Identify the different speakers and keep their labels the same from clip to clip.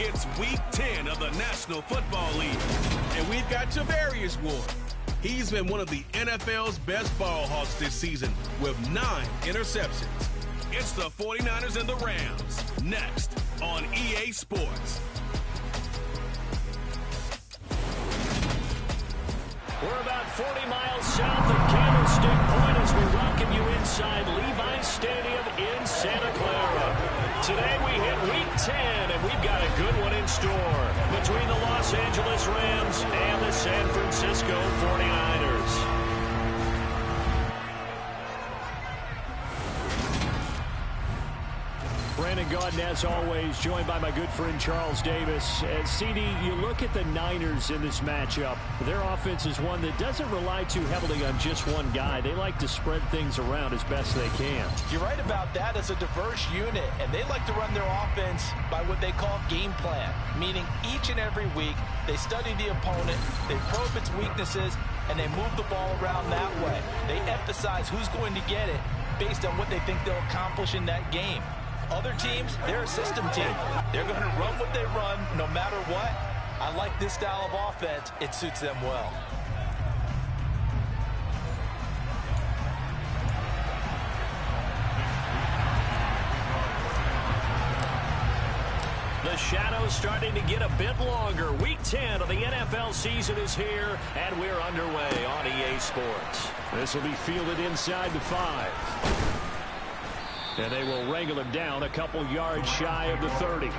Speaker 1: It's Week 10 of the National Football League. And we've got Javarius Ward. He's been one of the NFL's best ball hawks this season with 9 interceptions. It's the 49ers and the Rams, next on EA Sports.
Speaker 2: We're about 40 miles south of Candlestick Point as we welcome you inside Levi's Stadium in Santa Clara. Today we hit Week 10, and we've got a good one in store between the Los Angeles Rams and the San Francisco 49ers. Brandon Gaudin, as always, joined by my good friend Charles Davis. And CD, you look at the Niners in this matchup. Their offense is one that doesn't rely too heavily on just one guy. They like to spread things around as best they can.
Speaker 3: You're right about that. It's a diverse unit, and they like to run their offense by what they call game plan, meaning each and every week they study the opponent, they probe its weaknesses, and they move the ball around that way. They emphasize who's going to get it based on what they think they'll accomplish in that game. Other teams, they're a system team. They're going to run what they run no matter what. I like this style of offense. It suits them well.
Speaker 2: The shadow's starting to get a bit longer. Week 10 of the NFL season is here, and we're underway on EA Sports. This will be fielded inside the 5. And they will wrangle him down a couple yards shy of the 30.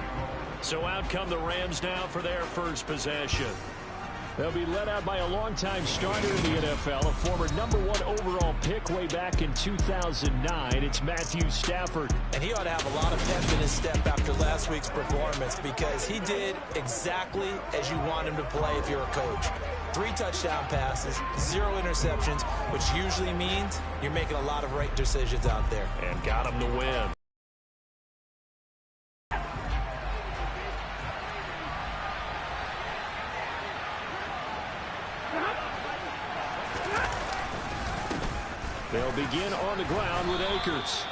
Speaker 2: So out come the Rams now for their first possession. They'll be led out by a longtime starter in the NFL, a former #1 overall pick way back in 2009. It's Matthew Stafford.
Speaker 3: And he ought to have a lot of pep in his step after last week's performance because he did exactly as you want him to play if you're a coach. 3 touchdown passes, 0 interceptions, which usually means you're making a lot of right decisions out there.
Speaker 2: And got him to win. They'll begin on the ground with Akers.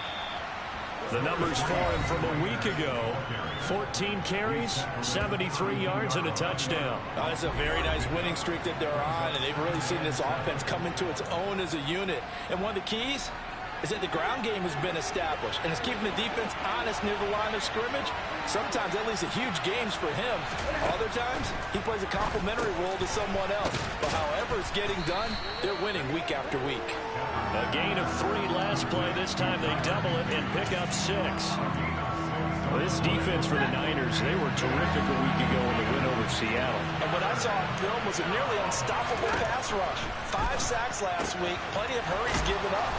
Speaker 2: The numbers for him from a week ago: 14 carries, 73 yards, and a touchdown.
Speaker 3: That's a very nice winning streak that they're on, and they've really seen this offense come into its own as a unit. And one of the keys is that the ground game has been established, and it's keeping the defense honest near the line of scrimmage. Sometimes that leads to huge games for him. Other times, he plays a complementary role to someone else. But however it's getting done, they're winning week after week.
Speaker 2: A gain of 3 last play. This time they double it and pick up 6. Well, this defense for the Niners, they were terrific a week ago in the win over Seattle.
Speaker 3: And what I saw on film was a nearly unstoppable pass rush. 5 sacks last week, plenty of hurries given up.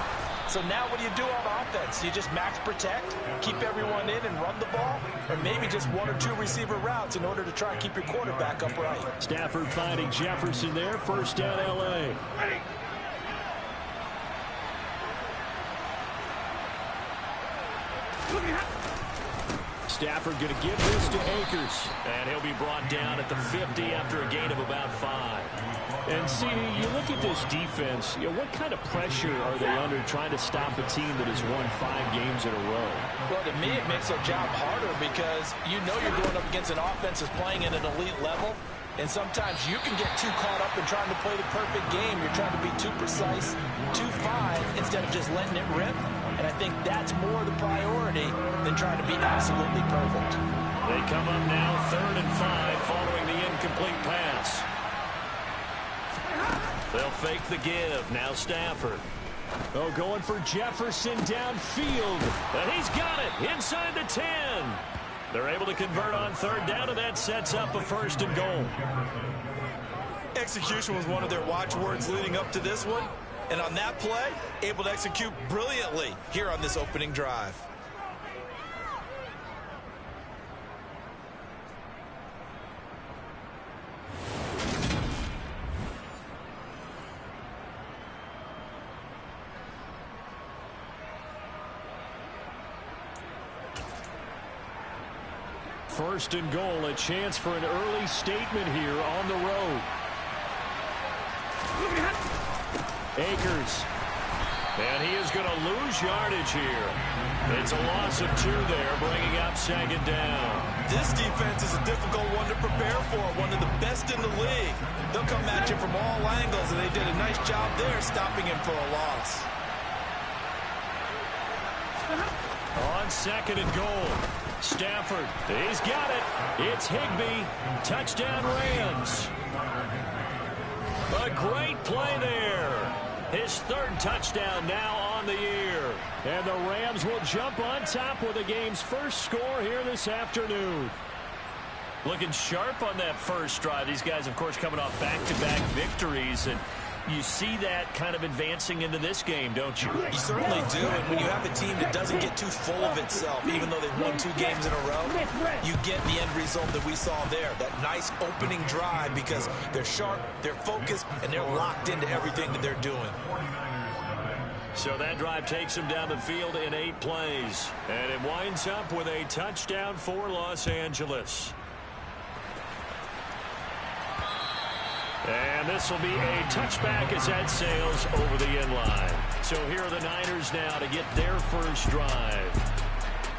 Speaker 3: So now what do you do on offense? You just max protect, keep everyone in and run the ball, or maybe just 1 or 2 receiver routes in order to try and keep your quarterback upright. Stafford
Speaker 2: finding Jefferson there. First down, L.A. Stafford going to give this to Akers. And he'll be brought down at the 50 after a gain of about 5. And see, you look at this defense, what kind of pressure are they under trying to stop a team that has won 5 games in a row?
Speaker 3: Well, to me, it makes their job harder because you know you're going up against an offense that's playing at an elite level. And sometimes you can get too caught up in trying to play the perfect game. You're trying to be too precise, too fine, instead of just letting it rip. And I think that's more the priority than trying to be absolutely perfect.
Speaker 2: They come up now 3rd and 5 following the incomplete pass. They'll fake the give. Now Stafford. Oh, going for Jefferson downfield. And he's got it inside the 10. They're able to convert on 3rd down, and that sets up a 1st and goal.
Speaker 3: Execution was one of their watchwords leading up to this one. And on that play, able to execute brilliantly here on this opening drive.
Speaker 2: First and goal, a chance for an early statement here on the road. Akers And he is going to lose yardage here. It's a loss of 2 there, bringing up 2nd down.
Speaker 3: This defense is a difficult one to prepare for, one of the best in the league. They'll come at you from all angles, and they did a nice job there stopping him for a loss.
Speaker 2: On 2nd and goal, Stafford, he's got it. It's Higbee. Touchdown Rams. A great play there. His 3rd touchdown now on the year. And the Rams will jump on top with the game's first score here this afternoon. Looking sharp on that first drive. These guys, of course, coming off back-to-back victories. And you see that kind of advancing into this game, don't you?
Speaker 3: You certainly do. And when you have a team that doesn't get too full of itself, even though they've won 2 games in a row, you get the end result that we saw there. That nice opening drive because they're sharp, they're focused, and they're locked into everything that they're doing.
Speaker 2: So that drive takes them down the field in 8 plays. And it winds up with a touchdown for Los Angeles. And this will be a touchback as that sails over the end line. So here are the Niners now to get their first drive.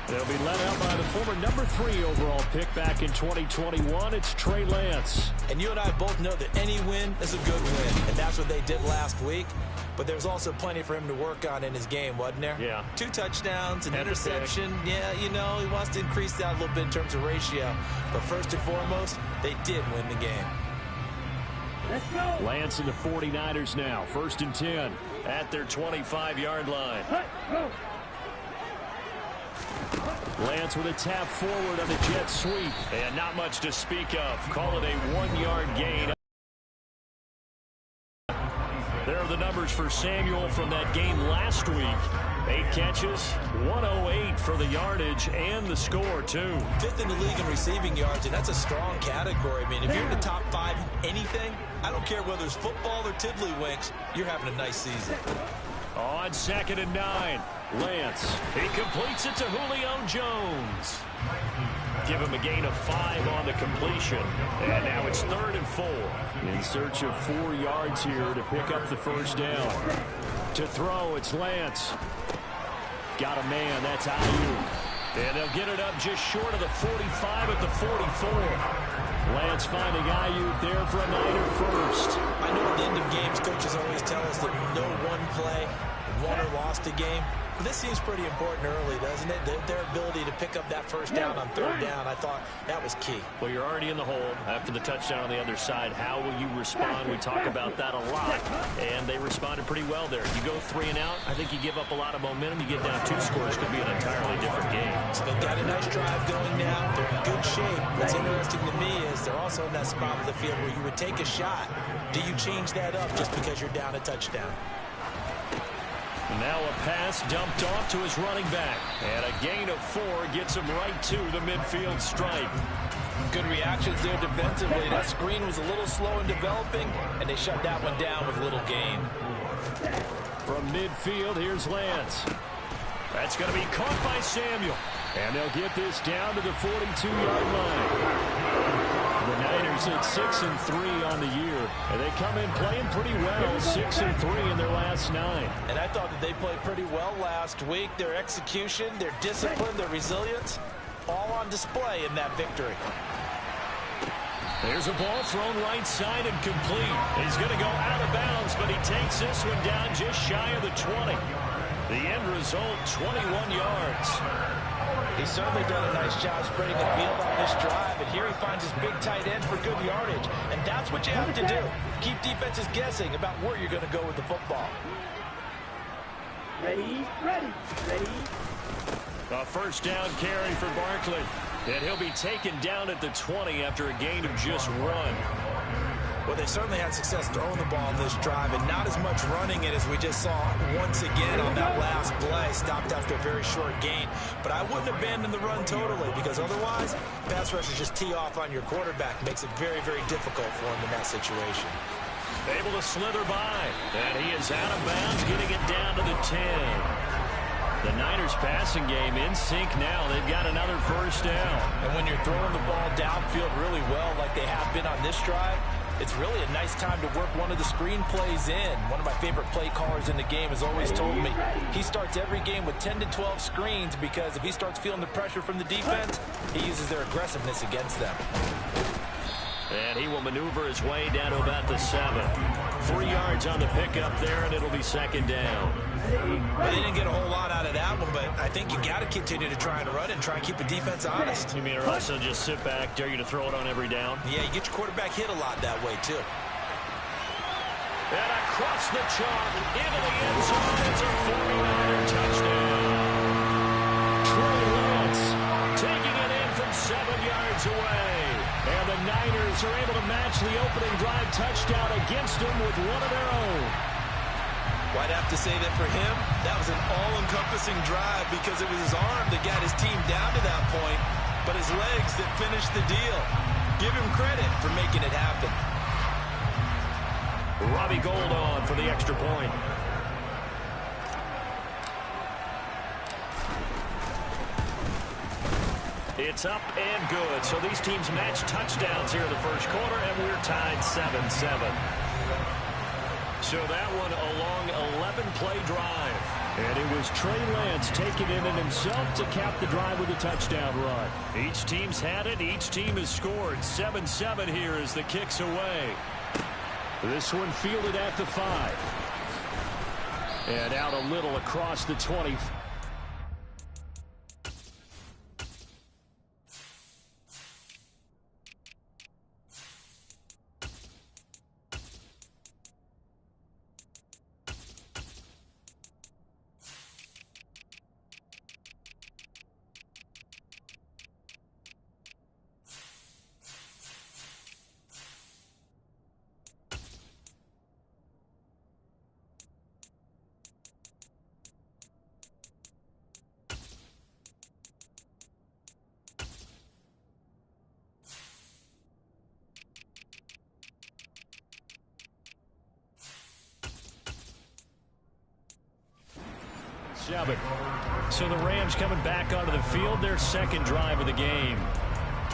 Speaker 2: They'll be led out by the former number 3 overall pick back in 2021. It's Trey Lance.
Speaker 3: And you and I both know that any win is a good win, and that's what they did last week. But there's also plenty for him to work on in his game, wasn't there?
Speaker 2: Yeah.
Speaker 3: 2 touchdowns, an interception. Yeah, you know, he wants to increase that a little bit in terms of ratio. But first and foremost, they did win the game.
Speaker 2: Let's go. Lance and the 49ers now. 1st and 10 at their 25-yard line. Lance with a tap forward on the jet sweep. And not much to speak of. Call it a 1-yard gain. There are the numbers for Samuel from that game last week. 8 catches, 108 for the yardage, and the score, too.
Speaker 3: 5th in the league in receiving yards, and that's a strong category. I mean, if you're in the top 5 in anything, I don't care whether it's football or tiddlywinks, you're having a nice season.
Speaker 2: On 2nd and 9, Lance. He completes it to Julio Jones. Give him a gain of 5 on the completion. And now it's 3rd and 4. In search of 4 yards here to pick up the first down. To throw, it's Lance. Got a man, that's Ayuk. And they'll get it up just short of the 45 at the 44. Lance finding Ayuk there for a Niner first.
Speaker 3: I know at the end of games, coaches always tell us that no one play won or lost a game. But this seems pretty important early, doesn't it? Their ability to pick up that first down on 3rd down, I thought that was key.
Speaker 2: Well, you're already in the hole after the touchdown on the other side. How will you respond? We talk about that a lot, and they responded pretty well there. You go 3 and out, I think you give up a lot of momentum. You get down 2 scores, could be an entirely different game.
Speaker 3: So they've got a nice drive going now. They're in good shape. What's interesting to me is they're also in that spot of the field where you would take a shot. Do you change that up just because you're down a touchdown?
Speaker 2: Now a pass dumped off to his running back. And a gain of 4 gets him right to the midfield stripe.
Speaker 3: Good reactions there defensively. That screen was a little slow in developing, and they shut that one down with little gain.
Speaker 2: From midfield, here's Lance. That's going to be caught by Samuel. And they'll get this down to the 42-yard line. The Niners at 6-3 on the year, and they come in playing pretty well, 6-3 in their last 9.
Speaker 3: And I thought that they played pretty well last week. Their execution, their discipline, their resilience, all on display in that victory.
Speaker 2: There's a ball thrown right side and complete. He's going to go out of bounds, but he takes this one down just shy of the 20. The end result, 21 yards.
Speaker 3: He's certainly done a nice job spreading the field on this drive, and here he finds his big tight end for good yardage. And that's what you have to do. Keep defenses guessing about where you're going to go with the football.
Speaker 4: Ready, ready, ready.
Speaker 2: A first down carry for Barkley. And he'll be taken down at the 20 after a gain of just 1.
Speaker 3: Well, they certainly had success throwing the ball on this drive, and not as much running it as we just saw once again on that last play. Stopped after a very short gain. But I wouldn't abandon the run totally, because otherwise, pass rushers just tee off on your quarterback. Makes it very, very difficult for him in that situation.
Speaker 2: Able to slither by. And he is out of bounds, getting it down to the 10. The Niners passing game in sync now. They've got another first down.
Speaker 3: And when you're throwing the ball downfield really well like they have been on this drive, it's really a nice time to work one of the screen plays in. One of my favorite play callers in the game has always told me he starts every game with 10 to 12 screens because if he starts feeling the pressure from the defense, he uses their aggressiveness against them.
Speaker 2: And he will maneuver his way down to about the 7. 3 yards on the pickup there, and it'll be second down.
Speaker 3: Well, they didn't get a whole lot out of that one, but I think you got to continue to try and run and try and keip the defense honest.
Speaker 2: You mean or also just sit back, dare you to throw it on every down?
Speaker 3: Yeah, you get your quarterback hit a lot that way, too.
Speaker 2: And across the chalk, into the end zone, it's a 49er touchdown. Trey Lance taking it in from 7 yards away. And the Niners are able to match the opening drive touchdown against them with one of their own.
Speaker 3: Well, I'd have to say that for him, that was an all-encompassing drive because it was his arm that got his team down to that point, but his legs that finished the deal. Give him credit for making it happen.
Speaker 2: Robbie Gould on for the extra point. It's up and good. So these teams match touchdowns here in the first quarter, and we're tied 7-7. So that one a long 11-play drive. And it was Trey Lance taking it in himself to cap the drive with a touchdown run. Each team's had it. Each team has scored. 7-7 here as the kick's away. This one fielded at the 5. And out a little across the 20. So the Rams coming back onto the field, their second drive of the game.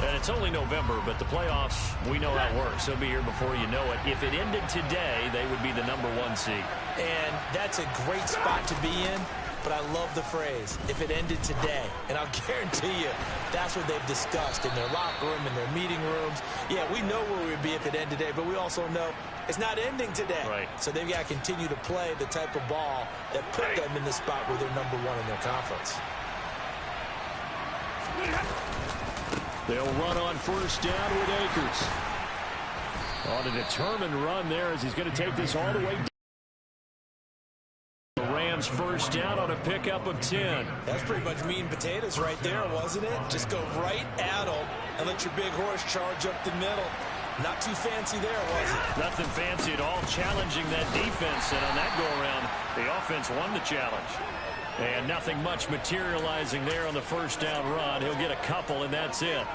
Speaker 2: And it's only November, but the playoffs, we know how it works. They'll be here before you know it. If it ended today, they would be the #1 seed.
Speaker 3: And that's a great spot to be in, but I love the phrase, if it ended today. And I'll guarantee you, that's what they've discussed in their locker room, in their meeting rooms. Yeah, we know where we would be if it ended today, but we also know it's not ending today.
Speaker 2: Right.
Speaker 3: So they've got to continue to play the type of ball that put them in the spot where they're #1 in their conference.
Speaker 2: They'll run on first down with Akers. On a determined run there as he's going to take this all the way down. The Rams first down on a pickup of 10.
Speaker 3: That's pretty much meat and potatoes right there, wasn't it? Just go right at them and let your big horse charge up the middle. Not too fancy there, was it?
Speaker 2: Nothing fancy at all, challenging that defense. And on that go-around, the offense won the challenge. And nothing much materializing there on the first down run. He'll get a couple, and that's it.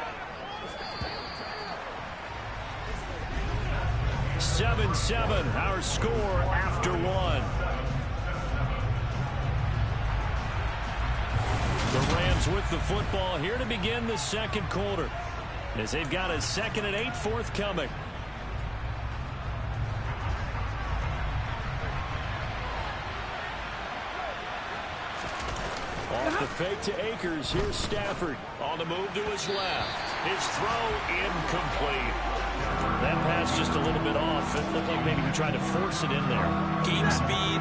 Speaker 2: 7-7, our score after 1. The Rams with the football here to begin the second quarter, as they've got a 2nd and 8 forthcoming. Off the fake to Akers. Here's Stafford on the move to his left. His throw incomplete. That pass just a little bit off. It looked like maybe he tried to force it in there.
Speaker 3: Game speed,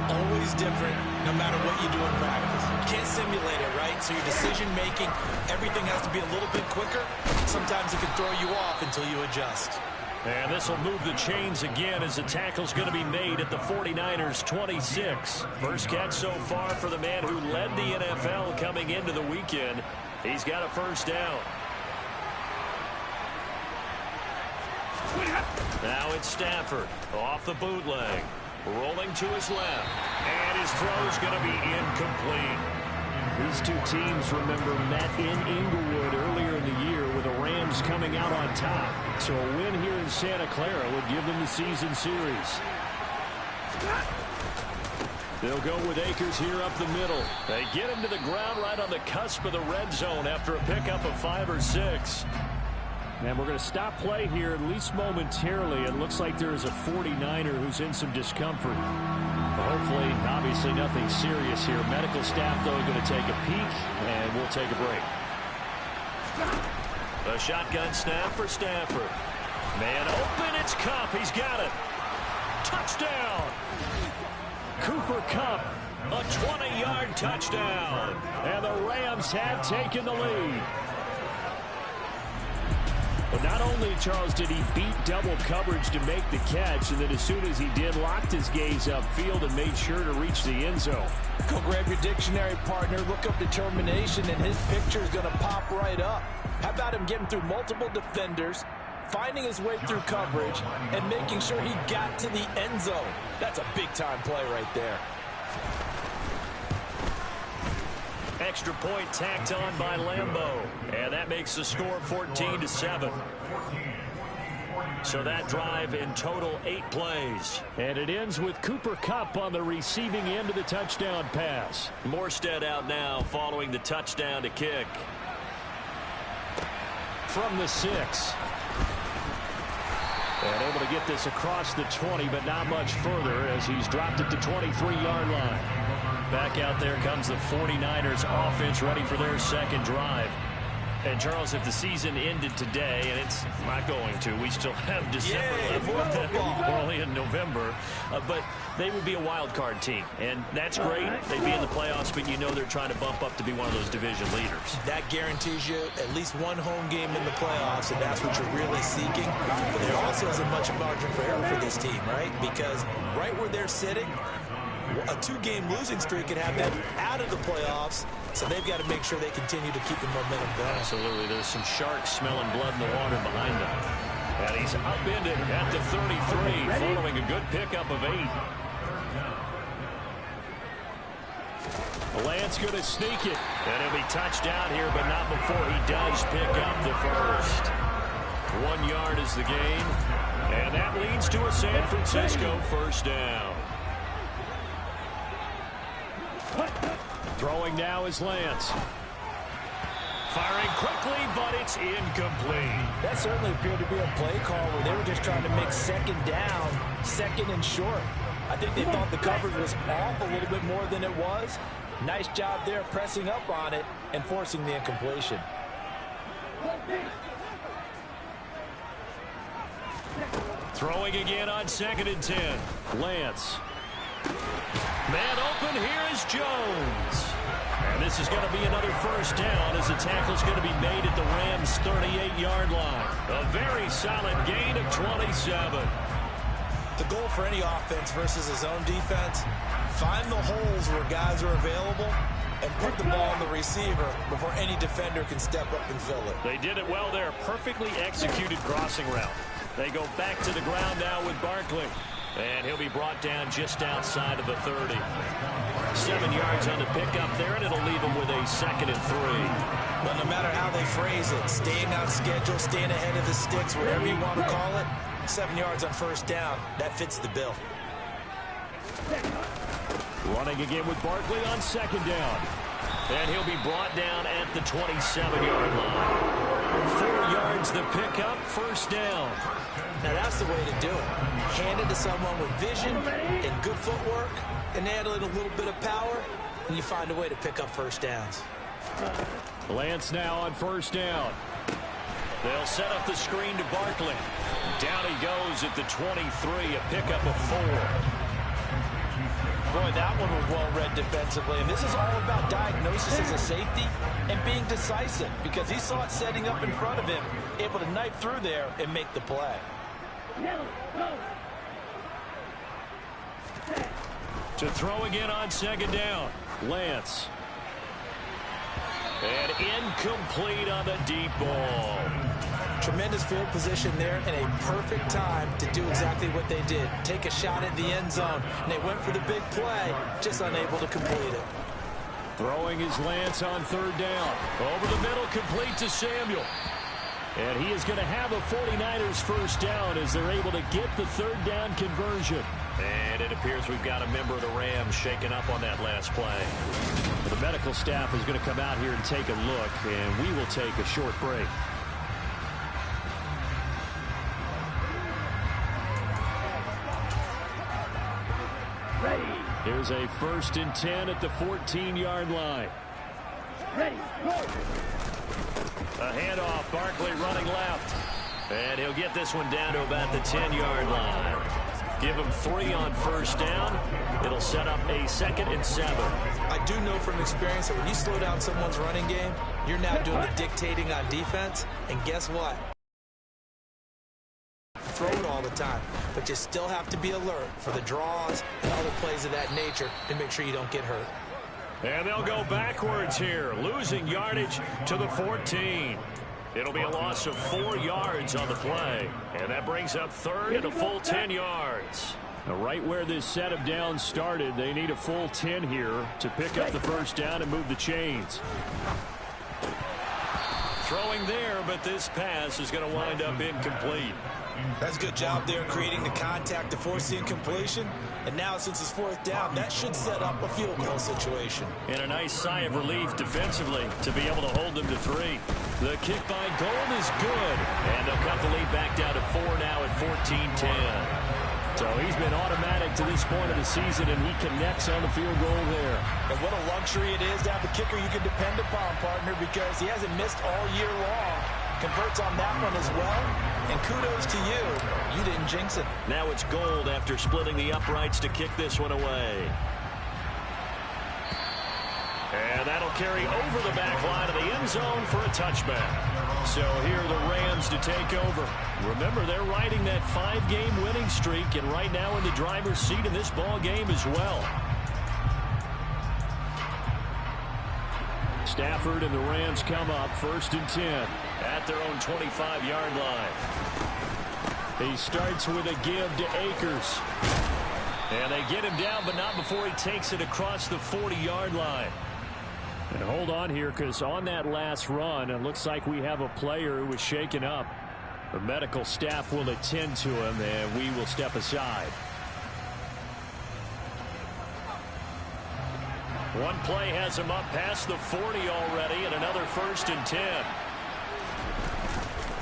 Speaker 3: always different no matter what you do in practice. You can't simulate it, right? So your decision-making, everything has to be a little bit quicker. Sometimes it can throw you off until you adjust.
Speaker 2: And this will move the chains again as the tackle's going to be made at the 49ers 26. First catch so far for the man who led the NFL coming into the weekend. He's got a first down. Now it's Stafford off the bootleg. Rolling to his left. And his throw's going to be incomplete. These two teams, remember, met in Inglewood earlier in the year with the Rams coming out on top. So a win here in Santa Clara would give them the season series. They'll go with Akers here up the middle. They get him to the ground right on the cusp of the red zone after a pickup of 5 or 6. And we're going to stop play here, at least momentarily. It looks like there is a 49er who's in some discomfort. But hopefully, obviously, nothing serious here. Medical staff, though, going to take a peek, and we'll take a break.
Speaker 4: A shotgun snap for Stafford. Man open, it's Kupp. He's got it. Touchdown.
Speaker 2: Cooper Kupp, a 20-yard touchdown. And the Rams have taken the lead. But not only, Charles, did he beat double coverage to make the catch, and then as soon as he did, locked his gaze upfield and made sure to reach the end zone.
Speaker 3: Go grab your dictionary, partner. Look up determination, and his picture is going to pop right up. How about him getting through multiple defenders, finding his way through coverage, and making sure he got to the end zone? That's a big-time play right there.
Speaker 4: Extra point tacked on by Lambeau. And that makes the score 14-7. So that drive in total 8 plays.
Speaker 2: And it ends with Cooper Kupp on the receiving end of the touchdown pass.
Speaker 4: Morstead out now following the touchdown to kick.
Speaker 2: From the 6. And able to get this across the 20, but not much further as he's dropped it to 23-yard line.
Speaker 4: Back out there comes the 49ers offense ready for their second drive. And, Charles, if the season ended today, and it's not going to, we still have December left. We're only in November. But they would be a wild card team, and that's great. They'd be in the playoffs, but you know they're trying to bump up to be one of those division leaders.
Speaker 3: That guarantees you at least one home game in the playoffs, and that's what you're really seeking. But there also isn't much margin for error for this team, right? Because right where they're sitting, a 2-game losing streak could have them out of the playoffs, so they've got to make sure they continue to keep the momentum going.
Speaker 4: Absolutely. There's some sharks smelling blood in the water behind them.
Speaker 2: And he's upended at the 33, following a good pickup of 8. Lance going to sneak it.
Speaker 4: And he'll be touched down here, but not before he does pick up the first. 1 yard is the gain. And that leads to a San Francisco first down.
Speaker 2: Throwing now is Lance.
Speaker 4: Firing quickly, but it's incomplete.
Speaker 3: That certainly appeared to be a play call where they were just trying to make second down, second and short. I think they thought the coverage was off a little bit more than it was. Nice job there pressing up on it and forcing the incompletion.
Speaker 2: Throwing again on 2nd and 10. Lance. Man open, here is Jones. And this is going to be another first down as the tackle's going to be made at the Rams' 38-yard line. A very solid gain of 27.
Speaker 3: The goal for any offense versus a zone defense, find the holes where guys are available and put the ball on the receiver before any defender can step up and fill it.
Speaker 2: They did it well there. Perfectly executed crossing route. They go back to the ground now with Barkley.
Speaker 4: And he'll be brought down just outside of the 30. 7 yards on the pickup there, and it'll leave him with a 2nd and 3.
Speaker 3: But no matter how they phrase it, staying on schedule, staying ahead of the sticks, whatever you want to call it, 7 yards on first down, that fits the bill.
Speaker 2: Running again with Barkley on 2nd down.
Speaker 4: And he'll be brought down at the 27-yard line.
Speaker 2: 4 yards the pickup, first down.
Speaker 3: Now that's the way to do it. Hand it to someone with vision and good footwork, and add a little bit of power, and you find a way to pick up first downs.
Speaker 2: Lance now on first down.
Speaker 4: They'll set up the screen to Barkley.
Speaker 2: Down he goes at the 23, a pickup of 4.
Speaker 3: Boy, that one was well read defensively, and this is all about diagnosis as a safety and being decisive because he saw it setting up in front of him, able to knife through there and make the play.
Speaker 2: To throw again on 2nd down. Lance. And incomplete on the deep ball.
Speaker 3: Tremendous field position there and a perfect time to do exactly what they did. Take a shot at the end zone, and they went for the big play, just unable to complete it.
Speaker 2: Throwing is Lance on 3rd down. Over the middle, complete to Samuel. And he is going to have a 49ers first down as they're able to get the 3rd down conversion.
Speaker 4: And it appears we've got a member of the Rams shaken up on that last play.
Speaker 2: The medical staff is going to come out here and take a look, and we will take a short break. Here's a 1st and 10 at the 14-yard line.
Speaker 5: Ready, go.
Speaker 2: A handoff, Barkley running left. And he'll get this one down to about the 10-yard line. Give him 3 on 1st down. It'll set up a 2nd and 7.
Speaker 3: I do know from experience that when you slow down someone's running game, you're now doing the dictating on defense. And guess what? Throw it all the time, but you still have to be alert for the draws and other plays of that nature to make sure you don't get hurt.
Speaker 2: And they'll go backwards here, losing yardage to the 14. It'll be a loss of 4 yards on the play, and that brings up 3rd and a full 10 yards. Now, right where this set of downs started, they need a full 10 here to pick up the 1st down and move the chains. Throwing there, but this pass is going to wind up incomplete.
Speaker 3: That's a good job there creating the contact to force the incompletion. And now since it's 4th down, that should set up a field goal situation.
Speaker 2: And a nice sigh of relief defensively to be able to hold them to 3. The kick by Gold is good. And they'll cut the lead back down to 4 now at 14-10. So he's been automatic to this point of the season, and he connects on the field goal there.
Speaker 3: And what a luxury it is to have a kicker you can depend upon, partner, because he hasn't missed all year long. Converts on that one as well. And kudos to you. You didn't jinx it.
Speaker 2: Now it's Gold after splitting the uprights to kick this one away. And that'll carry over the back line of the end zone for a touchback. So here are the Rams to take over. Remember, they're riding that 5-game winning streak, and right now in the driver's seat in this ball game as well. Stafford and the Rams come up 1st and 10 at their own 25-yard line. He starts with a give to Akers. And they get him down, but not before he takes it across the 40-yard line. And hold on here, because on that last run, it looks like we have a player who was shaken up. The medical staff will attend to him, and we will step aside. One play has him up past the 40 already, and another 1st and 10.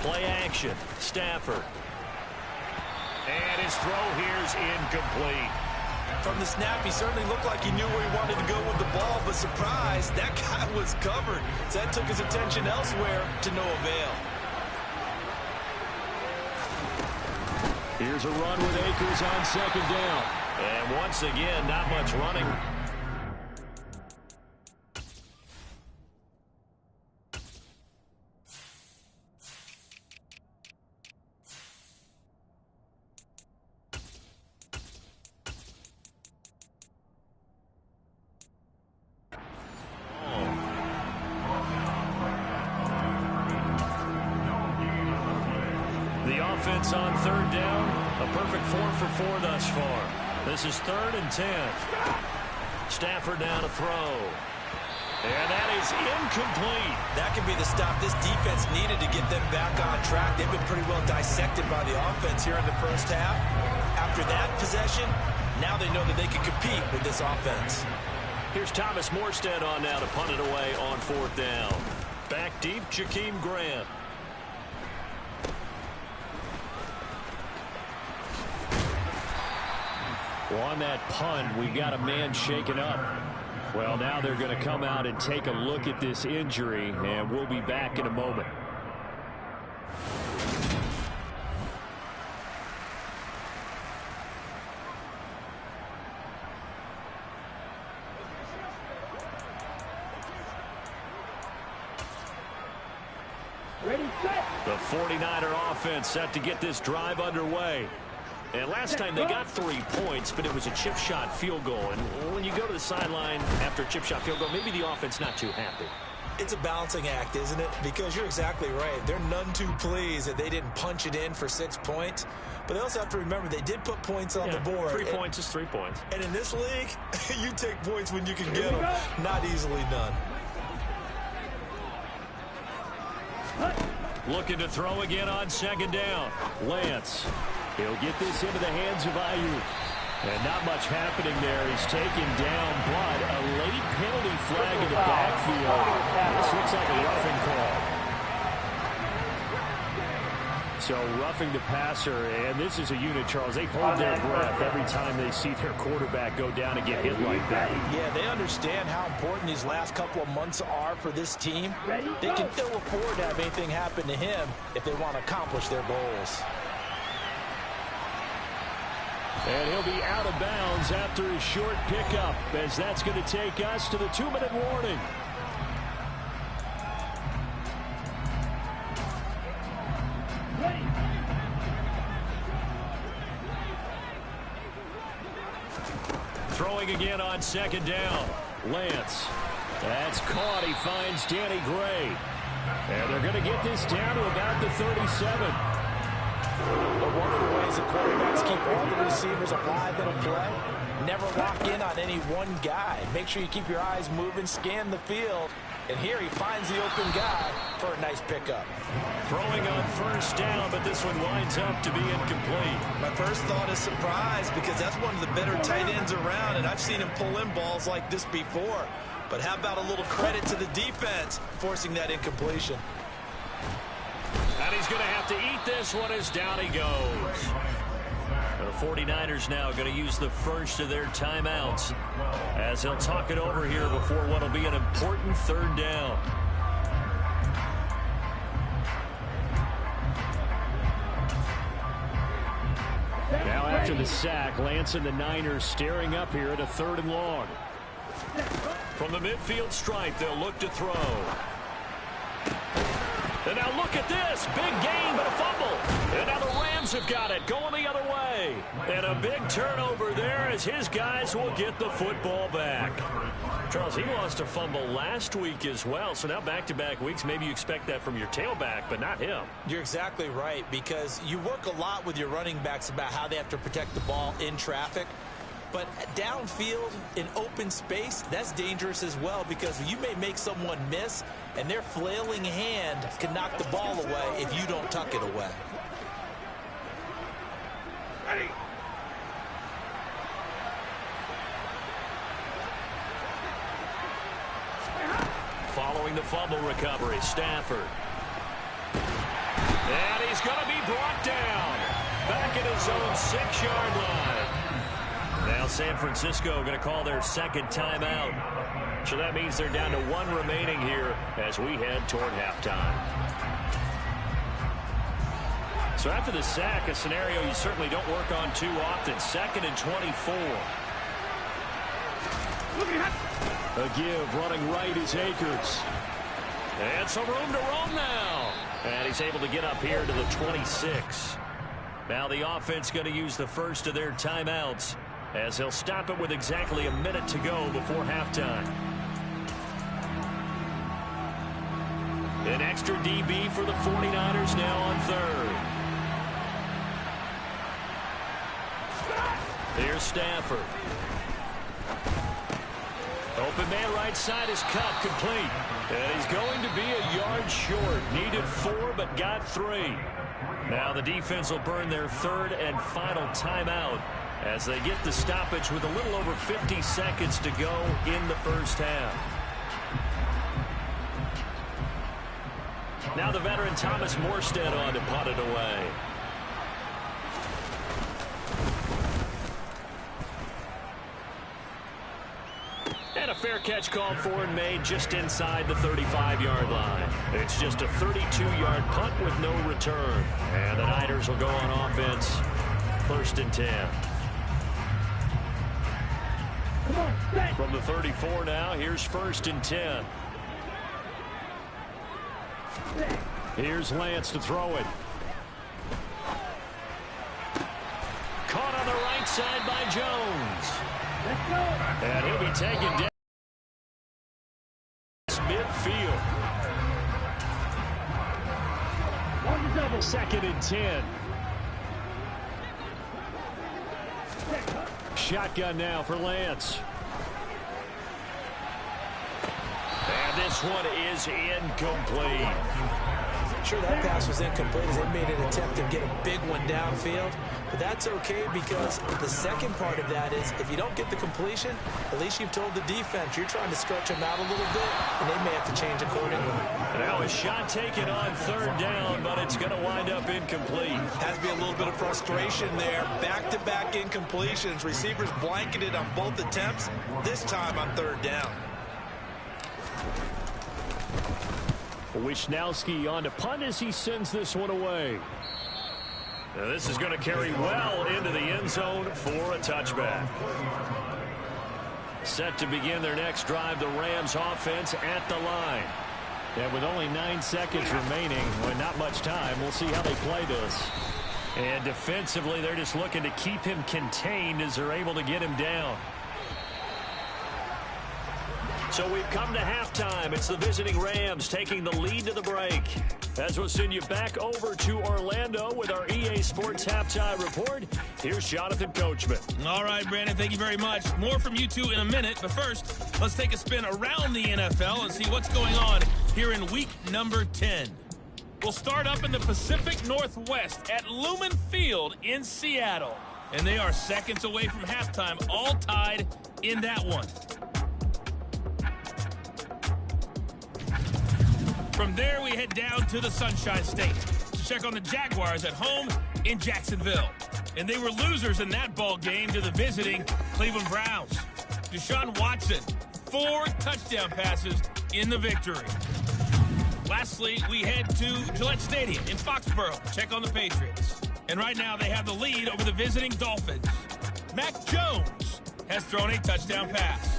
Speaker 2: Play action, Stafford. And his throw here's incomplete.
Speaker 3: From the snap, he certainly looked like he knew where he wanted to go with the ball, but surprise, that guy was covered. So that took his attention elsewhere to no avail.
Speaker 2: Here's a run with Akers on 2nd down. And once again, not much running. Offense on 3rd down. A perfect 4 for 4 thus far. This is 3rd and 10. Stafford down to throw. And that is incomplete.
Speaker 3: That could be the stop this defense needed to get them back on track. They've been pretty well dissected by the offense here in the 1st half. After that possession, now they know that they can compete with this offense.
Speaker 2: Here's Thomas Morstead on now to punt it away on 4th down. Back deep, Jakeem Grant. On that punt, we got a man shaken up. Well, now they're going to come out and take a look at this injury, and we'll be back in a moment.
Speaker 5: Ready, set.
Speaker 2: The 49er offense set to get this drive underway. And last time they got 3 points, but it was a chip shot field goal. And when you go to the sideline after a chip shot field goal, maybe the offense not too happy.
Speaker 3: It's a balancing act, isn't it? Because you're exactly right. They're none too pleased that they didn't punch it in for 6 points. But they also have to remember they did put points on the board.
Speaker 2: 3 points is 3 points.
Speaker 3: And in this league, you take points when you can get them. Not easily done.
Speaker 2: Looking to throw again on 2nd down. Lance. He'll get this into the hands of Ayuk. And not much happening there. He's taken down, but a late penalty flag in the backfield. This looks like a roughing call. So roughing the passer, and this is a unit, Charles. They hold their breath every time they see their quarterback go down and get hit like that.
Speaker 3: Yeah, they understand how important these last couple of months are for this team. They can ill afford to have anything happen to him if they want to accomplish their goals.
Speaker 2: And he'll be out of bounds after his short pickup, as that's going to take us to the 2-minute warning. Throwing again on second down. Lance. That's caught. He finds Danny Gray. And they're going to get this down to about the 37.
Speaker 3: But one of the ways the quarterbacks keep all the receivers alive in a play, never lock in on any one guy. Make sure you keep your eyes moving, scan the field. And here he finds the open guy for a nice pickup.
Speaker 2: Throwing on first down, but this one winds up to be incomplete.
Speaker 6: My first thought is surprise, because that's one of the better tight ends around, and I've seen him pull in balls like this before. But how about a little credit to the defense forcing that incompletion?
Speaker 2: And he's going to have to eat this one as down he goes. The 49ers now going to use the first of their timeouts as they'll talk it over here before what will be an important third down. Now after the sack, Lance and the Niners staring up here at a 3rd and long. From the midfield stripe, they'll look to throw. And now look at this. Big gain, but a fumble. And now the Rams have got it, going the other way. And a big turnover there as his guys will get the football back. Charles, he lost a fumble last week as well. So now back-to-back weeks, maybe you expect that from your tailback, but not him.
Speaker 3: You're exactly right, because you work a lot with your running backs about how they have to protect the ball in traffic. But downfield, in open space, that's dangerous as well, because you may make someone miss, and their flailing hand can knock the ball away if you don't tuck it away.
Speaker 5: Ready.
Speaker 2: Following the fumble recovery, Stafford. And he's going to be brought down. Back at his own 6-yard line. Now San Francisco going to call their second timeout. So that means they're down to 1 remaining here as we head toward halftime. So after the sack, a scenario you certainly don't work on too often. 2nd and 24. A give running right is Akers. And some room to roam now. And he's able to get up here to the 26. Now the offense going to use the first of their timeouts, as they'll stop it with exactly a minute to go before halftime. An extra DB for the 49ers now on 3rd. Here's Stafford. Open man right side is cut, complete. And he's going to be a yard short. Needed 4, but got 3. Now the defense will burn their 3rd and final timeout as they get the stoppage with a little over 50 seconds to go in the first half. Now the veteran Thomas Morstead on to punt it away. And a fair catch called for and made just inside the 35-yard line. It's just a 32-yard punt with no return. And the Niners will go on offense. 1st and 10. From the 34 now, here's 1st and 10. Here's Lance to throw it. Caught on the right side by Jones. And he'll be taken down. Midfield. 2nd and 10. Shotgun now for Lance. And this one is incomplete.
Speaker 3: Sure, that pass was incomplete as they made an attempt to get a big one downfield. But that's okay, because the second part of that is if you don't get the completion, at least you've told the defense you're trying to stretch them out a little bit, and they may have to change accordingly.
Speaker 2: Now a shot taken on 3rd down, but it's going to wind up incomplete.
Speaker 6: Has to be a little bit of frustration there. Back-to-back incompletions. Receivers blanketed on both attempts, this time on third down.
Speaker 2: Wisnowski on to punt as he sends this one away. Now this is going to carry well into the end zone for a touchback. Set to begin their next drive, the Rams offense at the line. And with only 9 seconds remaining, well, not much time, we'll see how they play this. And defensively, they're just looking to keep him contained as they're able to get him down. So we've come to halftime. It's the visiting Rams taking the lead to the break. As we'll send you back over to Orlando with our EA Sports Halftime Report, here's Jonathan Coachman.
Speaker 1: All right, Brandon, thank you very much. More from you two in a minute, but first, let's take a spin around the NFL and see what's going on here in week number 10. We'll start up in the Pacific Northwest at Lumen Field in Seattle. And they are seconds away from halftime, all tied in that one. From there, we head down to the Sunshine State to check on the Jaguars at home in Jacksonville. And they were losers in that ball game to the visiting Cleveland Browns. Deshaun Watson, 4 touchdown passes in the victory. Lastly, we head to Gillette Stadium in Foxborough to check on the Patriots. And right now, they have the lead over the visiting Dolphins. Mac Jones has thrown a touchdown pass.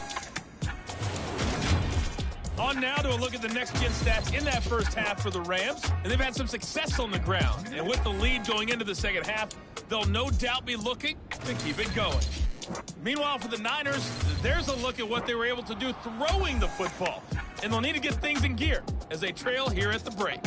Speaker 1: On now to a look at the next-gen stats in that first half for the Rams. And they've had some success on the ground. And with the lead going into the second half, they'll no doubt be looking to keep it going. Meanwhile, for the Niners, there's a look at what they were able to do throwing the football. And they'll need to get things in gear as they trail here at the break.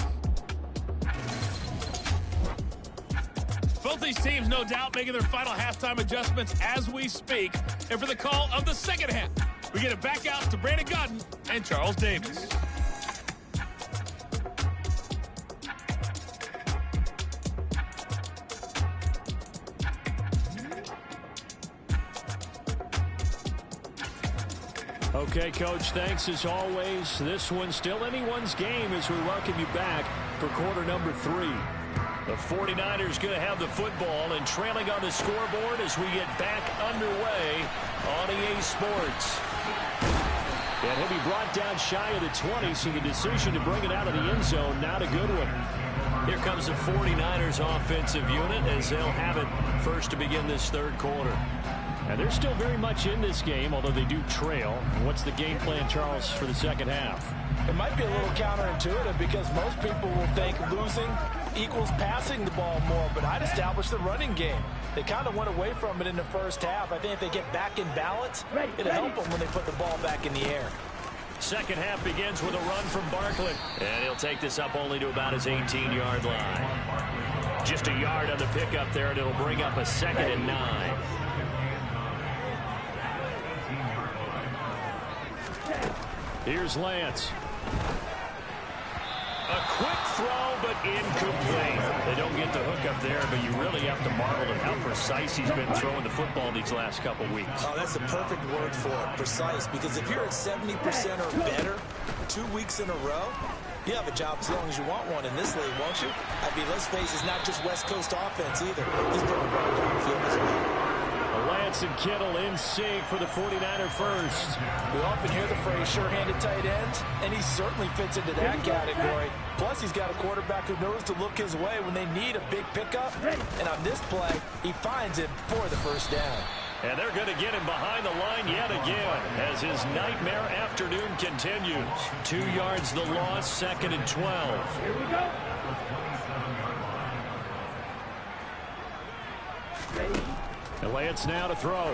Speaker 1: Both these teams, no doubt, making their final halftime adjustments as we speak. And for the call of the second half, we get it back out to Brandon Godden and Charles Davis.
Speaker 2: Okay, Coach, thanks as always. This one's still anyone's game as we welcome you back for quarter number 3. The 49ers going to have the football and trailing on the scoreboard as we get back underway on EA Sports. And he'll be brought down shy of the 20, so the decision to bring it out of the end zone, not a good one. Here comes the 49ers offensive unit as they'll have it first to begin this third quarter. And they're still very much in this game, although they do trail. What's the game plan, Charles, for the second half?
Speaker 3: It might be a little counterintuitive because most people will think losing equals passing the ball more, but I'd establish the running game. They kind of went away from it in the first half. I think if they get back in balance, it'll help them when they put the ball back in the air.
Speaker 2: Second half begins with a run from Barkley. And he'll take this up only to about his 18-yard line. Just a yard on the pickup there, and it'll bring up a 2nd and 9. Here's Lance. A quick throw, but incomplete. They don't get the hook up there, but you really have to marvel at how precise he's been throwing the football these last couple weeks.
Speaker 6: Oh, that's the perfect word for it, precise, because if you're at 70% or better 2 weeks in a row, you have a job as long as you want one in this league, won't you? I mean, let's face it, it's not just West Coast offense either. He's putting the ball down the field as well.
Speaker 2: Lance and Kittle in sync for the 49er first.
Speaker 3: We often hear the phrase sure-handed tight ends, and he certainly fits into that category. Plus, he's got a quarterback who knows to look his way when they need a big pickup. And on this play, he finds it for the first down.
Speaker 2: And they're going to get him behind the line yet again as his nightmare afternoon continues. 2 yards the loss, 2nd and 12.
Speaker 5: Here we go. Ready.
Speaker 2: And Lance now to throw.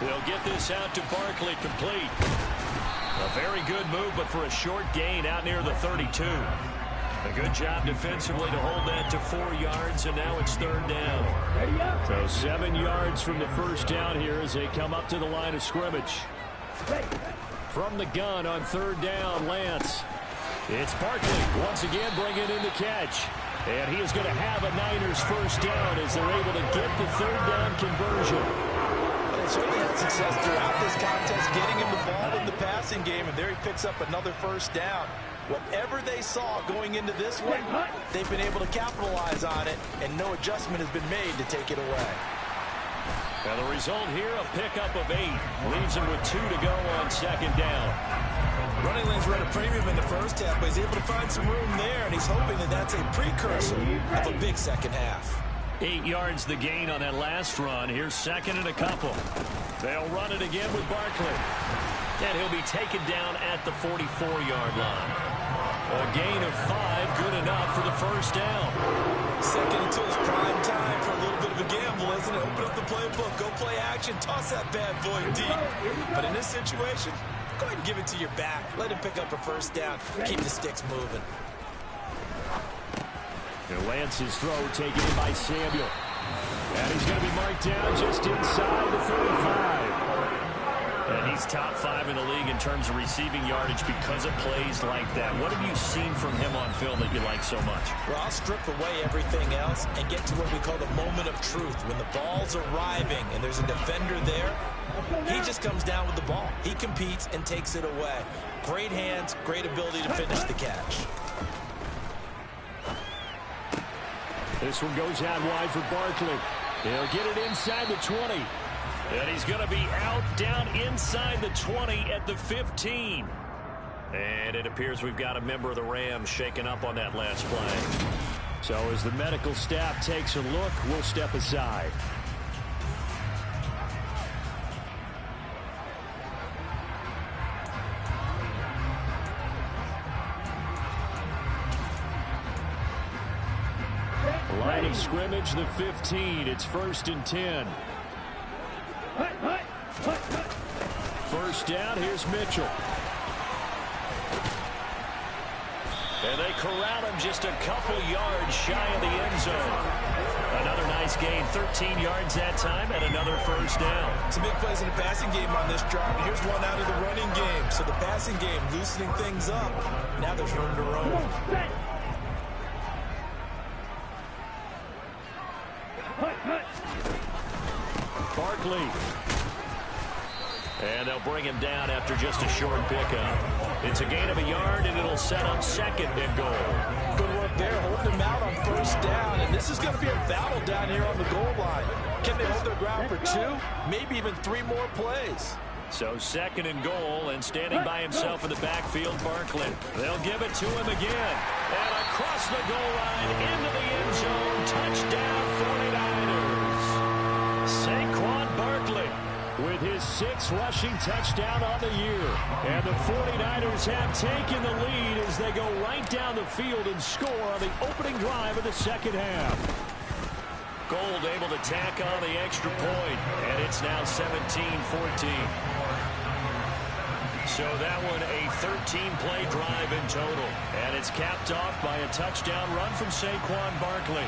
Speaker 2: They'll get this out to Barkley, complete. A very good move, but for a short gain out near the 32. A good job defensively to hold that to 4 yards, and now it's 3rd down.
Speaker 5: Ready up.
Speaker 2: So 7 yards from the first down here as they come up to the line of scrimmage.
Speaker 5: Ready.
Speaker 2: From the gun on 3rd down, Lance. It's Barkley once again bringing in the catch. And he is going to have a Niners first down as they're able to get the 3rd down conversion.
Speaker 3: They certainly had success throughout this contest, getting him the ball in the passing game, and there he picks up another first down. Whatever they saw going into this one, they've been able to capitalize on it, and no adjustment has been made to take it away.
Speaker 2: And the result here, a pickup of 8. Leaves him with 2 to go on second down.
Speaker 6: Running lanes were at a premium in the first half, but he's able to find some room there, and he's hoping that that's a precursor of a big second half.
Speaker 2: 8 yards the gain on that last run. Here's second and a couple. They'll run it again with Barkley. And he'll be taken down at the 44-yard line. A gain of 5, good enough for the first down.
Speaker 6: Second until it's prime time for a little bit of a gamble, isn't it? Open up the playbook, go play action, toss that bad boy deep. But in this situation, go ahead and give it to your back. Let him pick up a first down. Keep the sticks moving.
Speaker 2: And Lance's throw taken in by Samuel. And he's going to be marked down just inside the 35. And he's top 5 in the league in terms of receiving yardage because of plays like that. What have you seen from him on film that you like so much?
Speaker 6: Well, I'll strip away everything else and get to what we call the moment of truth. When the ball's arriving and there's a defender there, he just comes down with the ball. He competes and takes it away. Great hands, great ability to finish the catch.
Speaker 2: This one goes out wide for Barkley. He'll get it inside the 20. And he's going to be out down inside the 20 at the 15. And it appears we've got a member of the Rams shaken up on that last play. So as the medical staff takes a look, we'll step aside. Line of scrimmage, the 15. It's 1st and 10. First down, here's Mitchell. And they corral him just a couple yards shy of the end zone. Another nice gain, 13 yards that time, and another first down.
Speaker 6: Some big plays in the passing game on this drive. Here's one out of the running game. So the passing game loosening things up. Now there's room to roam.
Speaker 2: Barkley. And they'll bring him down after just a short pickup. It's a gain of a yard, and it'll set up 2nd and goal.
Speaker 6: Good work there, holding him out on first down. And this is going to be a battle down here on the goal line. Can they hold their ground for 2, maybe even 3 more plays?
Speaker 2: So 2nd and goal, and standing by himself in the backfield, Barkley. They'll give it to him again. And across the goal line, into the end zone, touchdown 49ers. Saquon Barkley with his 6th rushing touchdown on the year. And the 49ers have taken the lead as they go right down the field and score on the opening drive of the second half. Gold able to tack on the extra point, and it's now 17-14. So that one a 13-play drive in total, and it's capped off by a touchdown run from Saquon Barkley.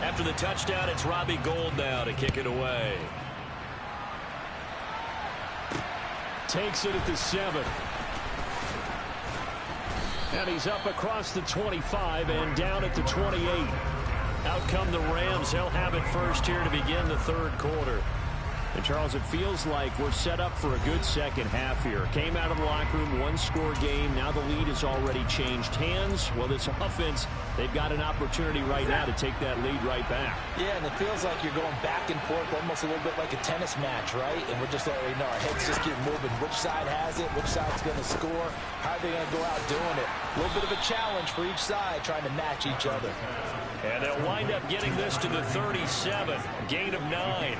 Speaker 2: After the touchdown, it's Robbie Gould now to kick it away. Takes it at the 7. And he's up across the 25 and down at the 28. Out come the Rams. They'll have it first here to begin the 3rd quarter. And, Charles, it feels like we're set up for a good second half here. Came out of the locker room, 1-score game. Now the lead has already changed hands. Well, this offense, they've got an opportunity right now to take that lead right back.
Speaker 3: Yeah, and it feels like you're going back and forth almost a little bit like a tennis match, right? And we're just letting our heads just get moving. Which side has it? Which side's going to score? How are they going to go out doing it? A little bit of a challenge for each side trying to match each other.
Speaker 2: And they'll wind up getting this to the 37. Gain of 9.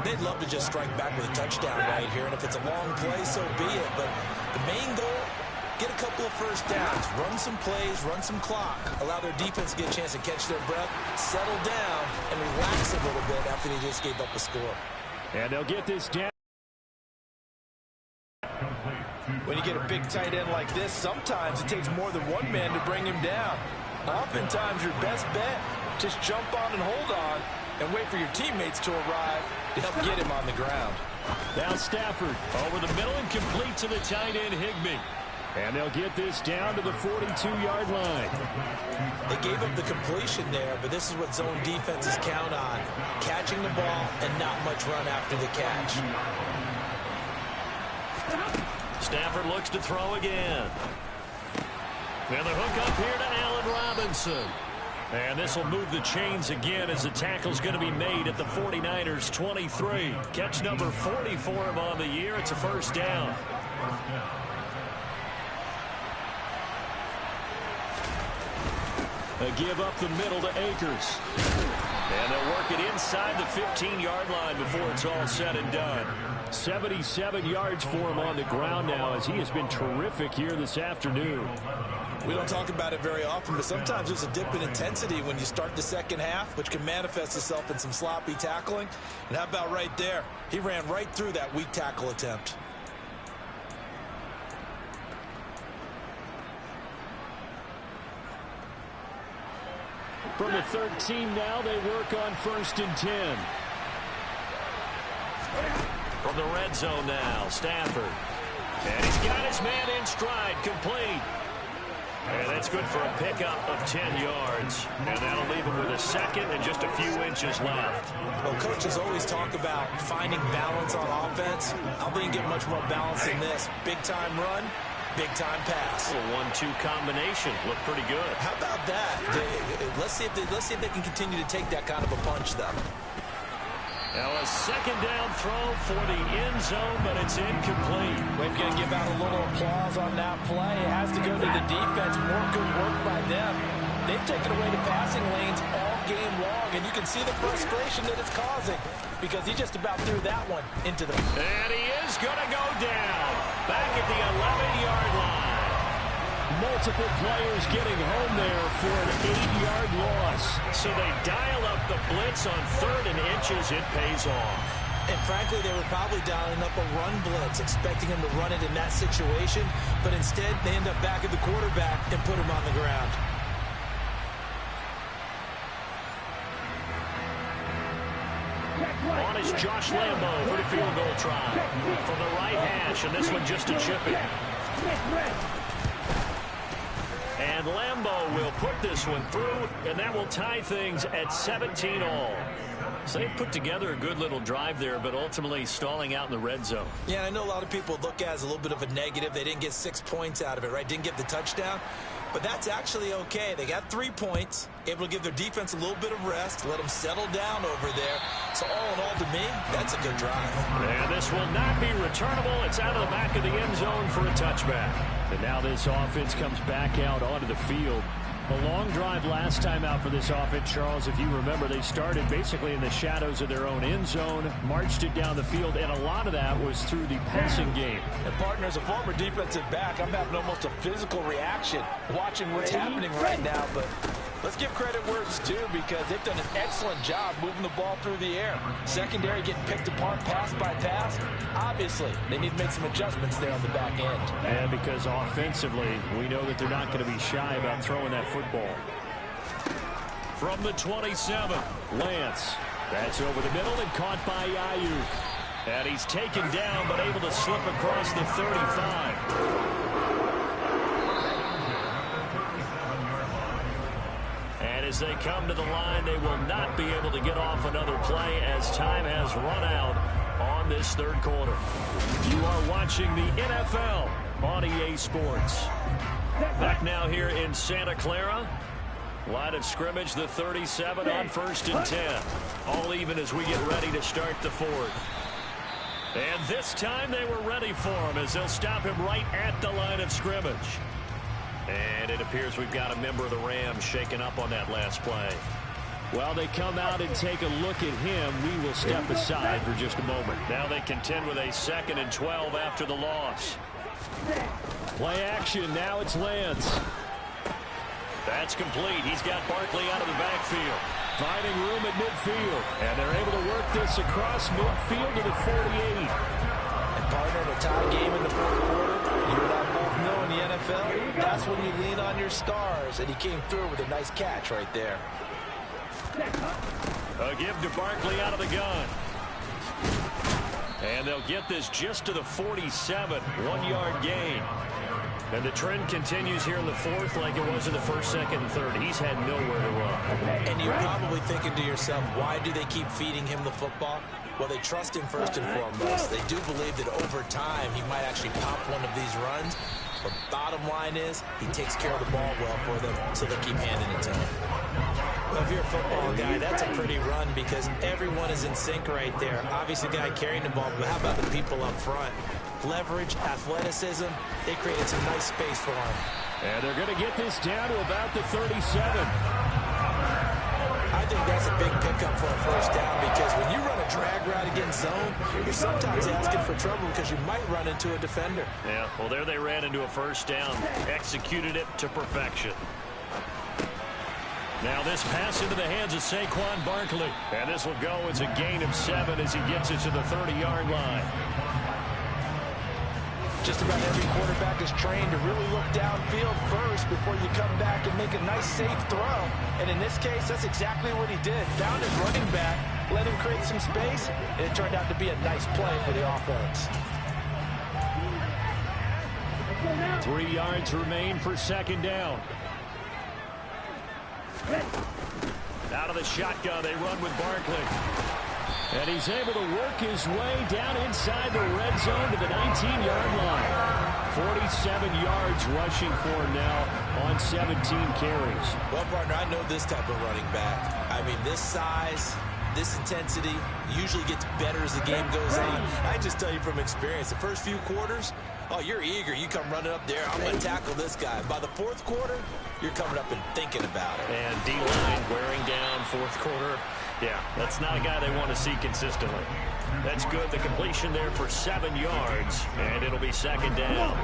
Speaker 6: They'd love to just strike back with a touchdown right here, and if it's a long play, so be it. But the main goal, get a couple of first downs, run some plays, run some clock, allow their defense to get a chance to catch their breath, settle down, and relax a little bit after they just gave up a score.
Speaker 2: And they'll get this down.
Speaker 3: When you get a big tight end like this, sometimes it takes more than one man to bring him down. Oftentimes, your best bet, just jump on and hold on and wait for your teammates to arrive to help get him on the ground.
Speaker 2: Now Stafford over the middle and complete to the tight end Higbee.
Speaker 4: And they'll get this down to the 42-yard line.
Speaker 6: They gave up the completion there, but this is what zone defenses count on. Catching the ball and not much run after the catch.
Speaker 2: Stafford looks to throw again. And the hook up here to Allen Robinson. And this will move the chains again as the tackle's going to be made at the 49ers 23. Catch number 40 for him on the year. It's a first down. A give up the middle to Akers. And they'll work it inside the 15-yard line before it's all said and done. 77 yards for him on the ground now as he has been terrific here this afternoon.
Speaker 6: We don't talk about it very often, but sometimes there's a dip in intensity when you start the second half, which can manifest itself in some sloppy tackling. And how about right there? He ran right through that weak tackle attempt.
Speaker 4: From the 13 now, they work on 1st and 10.
Speaker 2: From the red zone now, Stafford. And he's got his man in stride, complete. And that's good for a pickup of 10 yards. And that'll leave him with a second and just a few inches left.
Speaker 6: Well, coaches always talk about finding balance on offense. I think you get much more balance than this. Big-time run, big-time pass.
Speaker 2: A 1-2 combination. Looked pretty good.
Speaker 6: How about that? Let's see if they can continue to take that kind of a punch, though.
Speaker 2: Now a second down throw for the end zone, but it's incomplete.
Speaker 3: We're going to give out a little applause on that play. It has to go to the defense. More good work by them. They've taken away the passing lanes all game long, and you can see the frustration that it's causing because he just about threw that one into the...
Speaker 2: And he is going to go down back at the 11-yard line.
Speaker 4: Multiple players getting home there for an 8-yard loss.
Speaker 2: So they dial up the blitz on 3rd and inches. It pays off.
Speaker 6: And frankly, they were probably dialing up a run blitz, expecting him to run it in that situation. But instead, they end up back at the quarterback and put him on the ground.
Speaker 2: On is Josh Lambo for the field goal try. From the right hash, and this one just a chip in. And Lambo will put this one through, and that will tie things at 17 all. So they put together a good little drive there, but ultimately stalling out in the red zone.
Speaker 6: Yeah, and I know a lot of people look at it as a little bit of a negative. They didn't get 6 points out of it, right? Didn't get the touchdown. But that's actually okay. They got 3 points, able to give their defense a little bit of rest, let them settle down over there. So all in all, to me, that's a good drive.
Speaker 2: And this will not be returnable. It's out of the back of the end zone for a touchback.
Speaker 4: And now this offense comes back out onto the field. A long drive last time out for this offense, Charles. If you remember, they started basically in the shadows of their own end zone, marched it down the field, and a lot of that was through the passing game.
Speaker 3: And partner, as a former defensive back, I'm having almost a physical reaction watching what's happening right now. But let's give credit where it's due because they've done an excellent job moving the ball through the air. Secondary getting picked apart pass by pass. Obviously, they need to make some adjustments there on the back end.
Speaker 4: And because offensively, we know that they're not going to be shy about throwing that football.
Speaker 2: From the 27,
Speaker 4: Lance. That's over the middle and caught by Ayuk.
Speaker 2: And he's taken down but able to slip across the 35. And as they come to the line, they will not be able to get off another play as time has run out on this third quarter. You are watching the NFL on EA Sports. Back now here in Santa Clara. Line of scrimmage, the 37 on 1st and 10. All even as we get ready to start the fourth. And this time they were ready for him as they'll stop him right at the line of scrimmage. And it appears we've got a member of the Rams shaken up on that last play.
Speaker 4: While they come out and take a look at him, we will step aside for just a moment.
Speaker 2: Now they contend with a 2nd and 12 after the loss.
Speaker 4: Play action. Now it's Lance.
Speaker 2: That's complete. He's got Barkley out of the backfield.
Speaker 4: Finding room at midfield. And they're able to work this across midfield to the 48.
Speaker 3: And partner, in a tie game in the fourth quarter, you and I both know in the NFL, that's when you lean on your stars. And he came through with a nice catch right there.
Speaker 2: A give to Barkley out of the gun. And they'll get this just to the 47. 1-yard gain.
Speaker 4: And the trend continues here in the fourth like it was in the first, second, and third. He's had nowhere to run.
Speaker 6: And you're probably thinking to yourself, why do they keep feeding him the football? Well, they trust him first and foremost. They do believe that over time he might actually pop one of these runs. But bottom line is he takes care of the ball well for them, so they keep handing it to him. Well, if you're a football guy, that's a pretty run because everyone is in sync right there. Obviously, the guy carrying the ball, but how about the people up front? Leverage, athleticism, they created some nice space for him.
Speaker 4: And they're going to get this down to about the 37.
Speaker 6: I think that's a big pickup for a first down because when you run a drag route against zone, you're sometimes asking for trouble because you might run into a defender.
Speaker 4: Yeah, well, there they ran into a first down, executed it to perfection. Now this pass into the hands of Saquon Barkley. And this will go as a gain of 7 as he gets it to the 30-yard line.
Speaker 3: Just about every quarterback is trained to really look downfield first before you come back and make a nice, safe throw. And in this case, that's exactly what he did. Found his running back, let him create some space, and it turned out to be a nice play for the offense.
Speaker 4: 3 yards remain for second down. Out of the shotgun, they run with Barkley. And he's able to work his way down inside the red zone to the 19-yard line. 47 yards rushing for him now on 17 carries.
Speaker 6: Well, partner, I know this type of running back. I mean, this size, this intensity usually gets better as the game goes on. I just tell you from experience, the first few quarters, oh, you're eager. You come running up there, I'm going to tackle this guy. By the fourth quarter, you're coming up and thinking about it.
Speaker 4: And D-line wearing down fourth quarter. Yeah, that's not a guy they want to see consistently. That's good. The completion there for 7 yards, and it'll be second down.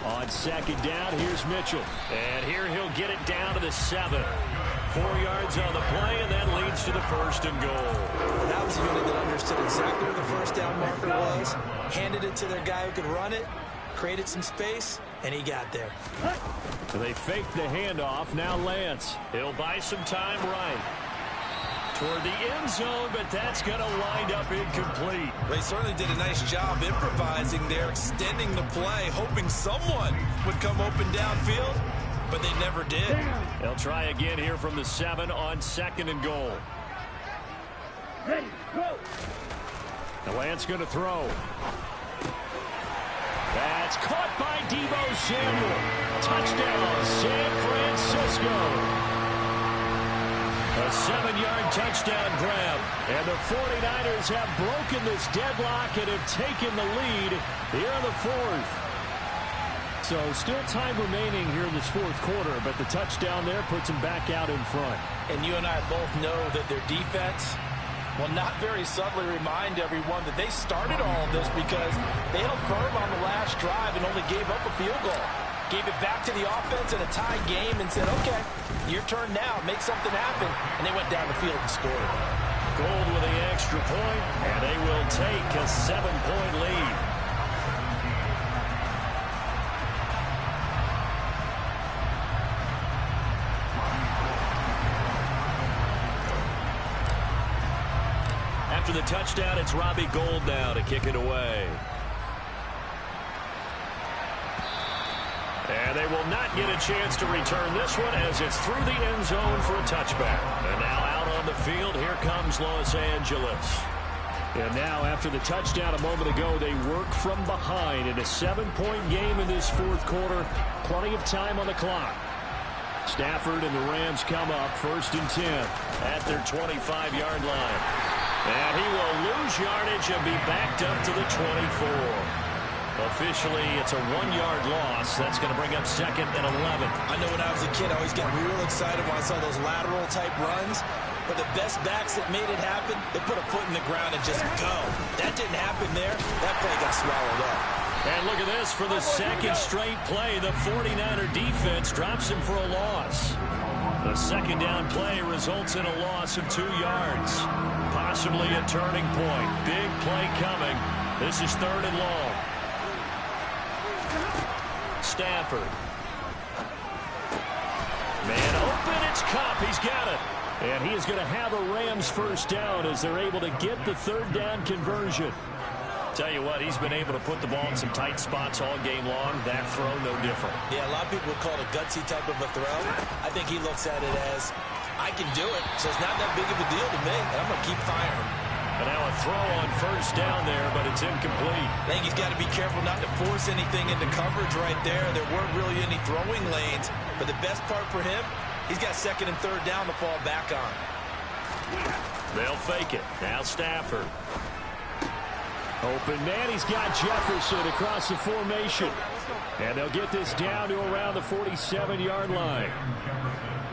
Speaker 4: On second down, here's Mitchell. And here he'll get it down to the 7. 4 yards on the play, and that leads to the first and goal.
Speaker 6: That was a unit that understood exactly where the first down marker was, handed it to their guy who could run it, created some space, and he got there.
Speaker 4: So they faked the handoff. Now Lance. He'll buy some time right toward the end zone, but that's going to wind up incomplete.
Speaker 6: They certainly did a nice job improvising there, extending the play, hoping someone would come open downfield, but they never did.
Speaker 4: They'll try again here from the 7 on second and goal.
Speaker 5: Ready, go.
Speaker 4: The Lance going to throw. That's caught by Deebo Samuel. Touchdown, San Francisco. A 7-yard touchdown grab. And the 49ers have broken this deadlock and have taken the lead here in the fourth. So still time remaining here in this fourth quarter, but the touchdown there puts them back out in front.
Speaker 3: And you and I both know that their defense will not very subtly remind everyone that they started all of this because they held firm on the last drive and only gave up a field goal. Gave it back to the offense in a tie game and said, okay, your turn now, make something happen. And they went down the field and scored.
Speaker 4: Gold with the extra point, and they will take a 7-point lead. After the touchdown, it's Robbie Gould now to kick it away. And they will not get a chance to return this one as it's through the end zone for a touchback. And now out on the field, here comes Los Angeles. And now after the touchdown a moment ago, they work from behind in a 7-point game in this fourth quarter. Plenty of time on the clock. Stafford and the Rams come up 1st and 10 at their 25-yard line. And he will lose yardage and be backed up to the 24. Officially, it's a 1-yard loss. That's going to bring up 2nd and 11.
Speaker 6: I know when I was a kid, I always got real excited when I saw those lateral-type runs. But the best backs that made it happen, they put a foot in the ground and just go. That didn't happen there. That play got swallowed up.
Speaker 4: And look at this. For the second straight play, the 49er defense drops him for a loss. The second down play results in a loss of 2 yards. Possibly a turning point. Big play coming. This is 3rd and long. Stafford. Man open, it's Cup. He's got it.
Speaker 2: And he is going to have a Rams first down as they're able to get the third down conversion.
Speaker 4: Tell you what, he's been able to put the ball in some tight spots all game long. That throw, no different.
Speaker 6: Yeah, a lot of people would call it a gutsy type of a throw. I think he looks at it as, I can do it, so it's not that big of a deal to me, and I'm going to keep firing.
Speaker 2: And now a throw on first down there, but it's incomplete.
Speaker 6: I think he's got to be careful not to force anything into coverage right there. There weren't really any throwing lanes, but the best part for him, he's got second and third down to fall back on.
Speaker 2: They'll fake it. Now Stafford. Open man, he's got Jefferson across the formation. And they'll get this down to around the 47-yard line.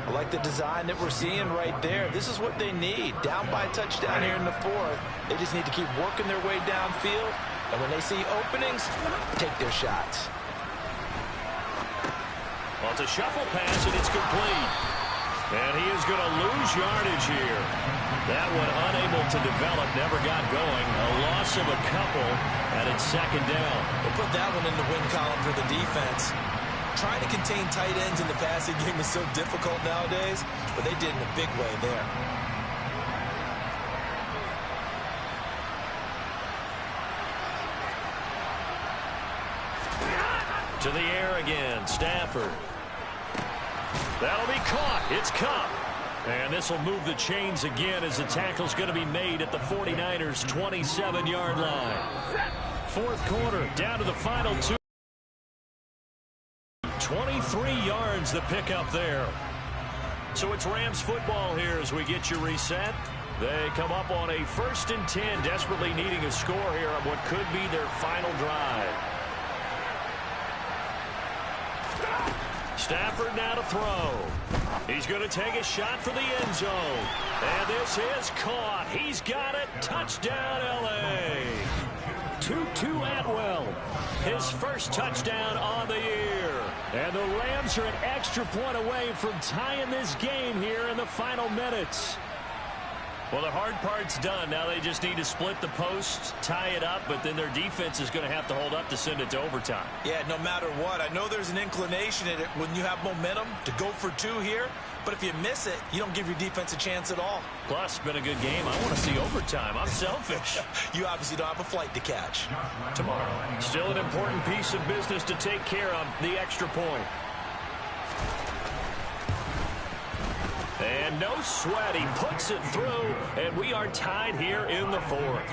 Speaker 3: I like the design that we're seeing right there. This is what they need. Down by a touchdown here in the fourth. They just need to keep working their way downfield. And when they see openings, take their shots.
Speaker 2: Well, it's a shuffle pass, and it's complete. And he is going to lose yardage here. That one unable to develop, never got going. A loss of a couple, and it's second down.
Speaker 6: We'll put that one in the win column for the defense. Trying to contain tight ends in the passing game is so difficult nowadays, but they did in a big way there.
Speaker 2: To the air again, Stafford. That'll be caught. It's Cup. And this will move the chains again as the tackle's going to be made at the 49ers' 27-yard line. Fourth quarter, down to the final two. 23 yards the pickup there. So it's Rams football here as we get you reset. They come up on a 1st and 10, desperately needing a score here on what could be their final drive. Stafford now to throw. He's going to take a shot for the end zone. And this is caught. He's got it. Touchdown, L.A. Tutu Atwell, his first touchdown on the year. And the Rams are an extra point away from tying this game here in the final minutes. Well, the hard part's done. Now they just need to split the post, tie it up, but then their defense is going to have to hold up to send it to overtime.
Speaker 6: Yeah, no matter what. I know there's an inclination in it when you have momentum to go for two here, but if you miss it, you don't give your defense a chance at all.
Speaker 2: Plus, been a good game. I want to see overtime. I'm selfish.
Speaker 6: You obviously don't have a flight to catch.
Speaker 2: Tomorrow. Still an important piece of business to take care of, the extra point. And no sweat. He puts it through, and we are tied here in the fourth.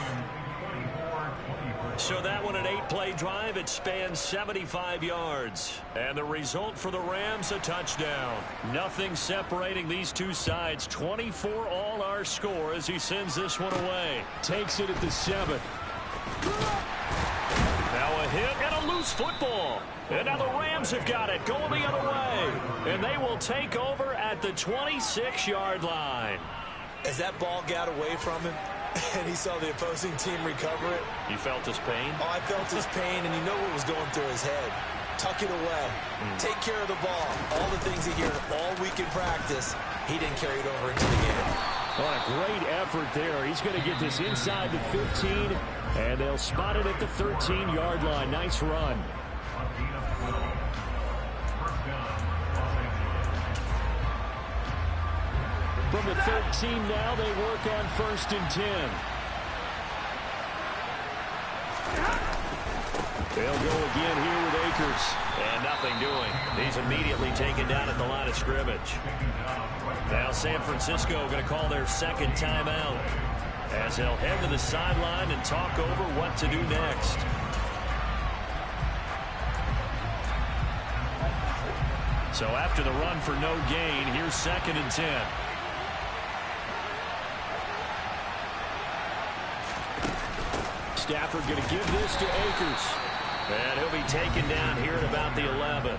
Speaker 2: So that one, an 8-play drive. It spans 75 yards. And the result for the Rams, a touchdown. Nothing separating these two sides. 24 all our score as he sends this one away. Takes it at the 7. Now a hit and a loose football. And now the Rams have got it going the other way. And they will take over at the 26-yard line.
Speaker 6: As that ball got away from him, and he saw the opposing team recover it.
Speaker 2: You felt his pain?
Speaker 6: Oh, I felt his pain, and you know what was going through his head. Tuck it away. Take care of the ball. All the things he heard all week in practice, he didn't carry it over into the game.
Speaker 2: What a great effort there. He's going to get this inside the 15, and they'll spot it at the 13-yard line. Nice run. From the 13 now, they work on 1st and 10. They'll go again here with Akers. And nothing doing. He's immediately taken down at the line of scrimmage. Now San Francisco going to call their second timeout as they'll head to the sideline and talk over what to do next. So after the run for no gain, here's 2nd and 10. Stafford going to give this to Akers. And he'll be taken down here at about the 11.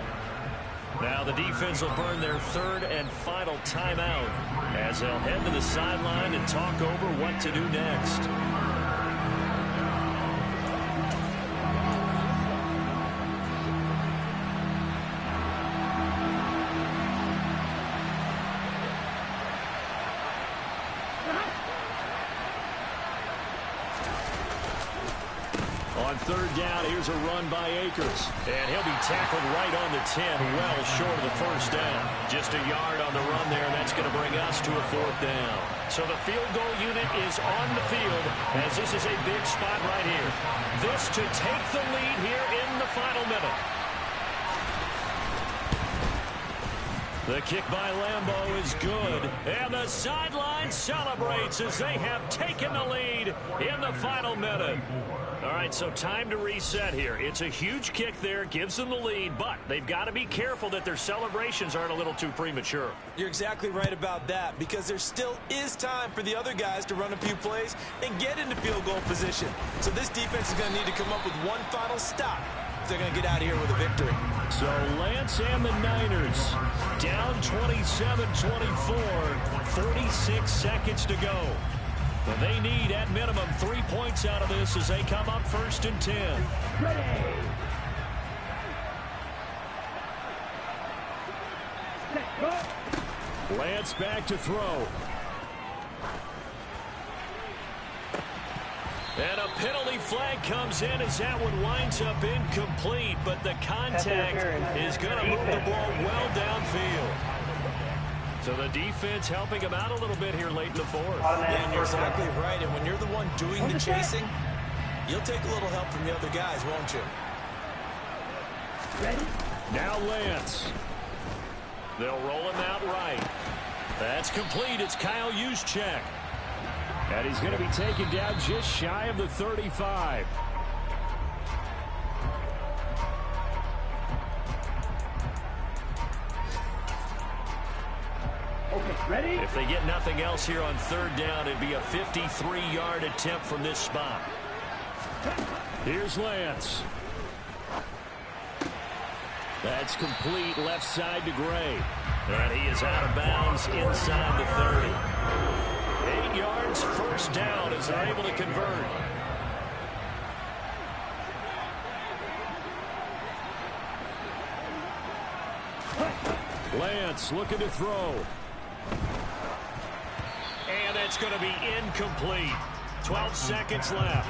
Speaker 2: Now the defense will burn their 3rd and final timeout as they'll head to the sideline and talk over what to do next. On On third down, here's a run by Akers. And he'll be tackled right on the 10, well short of the first down. Just a yard on the run there, and that's going to bring us to a fourth down. So the field goal unit is on the field, as this is a big spot right here. This to take the lead here in the final minute. The kick by Lambeau is good, and the sideline celebrates as they have taken the lead in the final minute. All right, so time to reset here. It's a huge kick there, gives them the lead, but they've got to be careful that their celebrations aren't a little too premature.
Speaker 6: You're exactly right about that, because there still is time for the other guys to run a few plays and get into field goal position. So this defense is going to need to come up with one final stop if they're going to get out of here with a victory.
Speaker 2: So Lance and the Niners down 27-24, 46 seconds to go. Well, they need, at minimum, 3 points out of this as they come up 1st and 10.
Speaker 5: Ready. Set, go.
Speaker 2: Lance back to throw. And a penalty flag comes in as that one winds up incomplete, but the contact is going to move the ball well downfield. So the defense helping him out a little bit here late in the fourth.
Speaker 6: And you're exactly right. And when you're the one doing the chasing, you'll take a little help from the other guys, won't you?
Speaker 5: Ready.
Speaker 2: Now Lance. They'll roll him out right. That's complete. It's Kyle Juszczyk. And he's going to be taken down just shy of the 35.
Speaker 5: Okay, ready.
Speaker 2: If they get nothing else here on third down, it'd be a 53-yard attempt from this spot. Here's Lance. That's complete left side to Gray. And he is out of bounds inside the 30. 8 yards, first down as they're able to convert. Lance looking to throw. And that's going to be incomplete. 12 seconds left.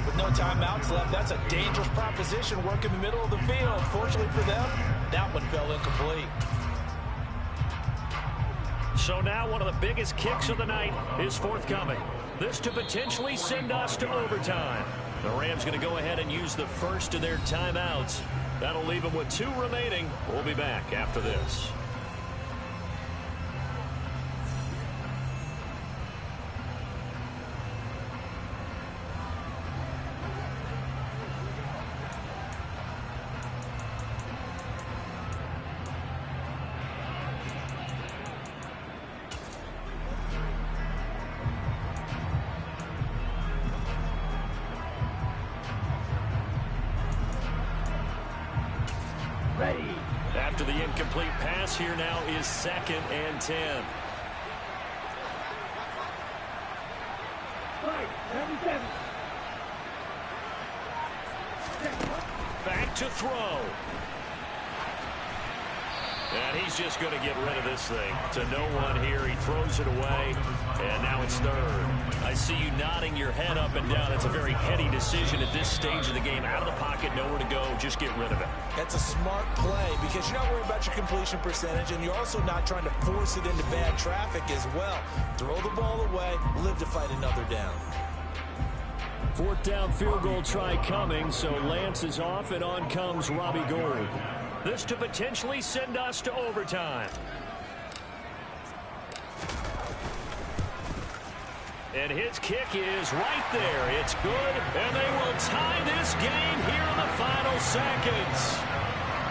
Speaker 3: With no timeouts left, that's a dangerous proposition. Work in the middle of the field. Fortunately for them, that one fell incomplete.
Speaker 2: So now one of the biggest kicks of the night is forthcoming. This to potentially send us to overtime. The Rams going to go ahead and use the first of their timeouts. That'll leave them with 2 remaining. We'll be back after this.
Speaker 5: Ready.
Speaker 2: After the incomplete pass, here now is 2nd and 10.
Speaker 5: 5-7-7.
Speaker 2: Back to throw. And he's just going to get rid of this thing. To no one here. He throws it away. And now it's 3rd. I see you nodding your head up and down. That's a very heady decision at this stage of the game. Out of the pocket, nowhere to go. Just get rid of it.
Speaker 6: That's a smart play because you're not worried about your completion percentage, and you're also not trying to force it into bad traffic as well. Throw the ball away, live to fight another down.
Speaker 2: 4th down field goal try coming, so Lance is off, and on comes Robbie Gould. This to potentially send us to overtime. And his kick is right there. It's good, and they will tie this game here in the final seconds.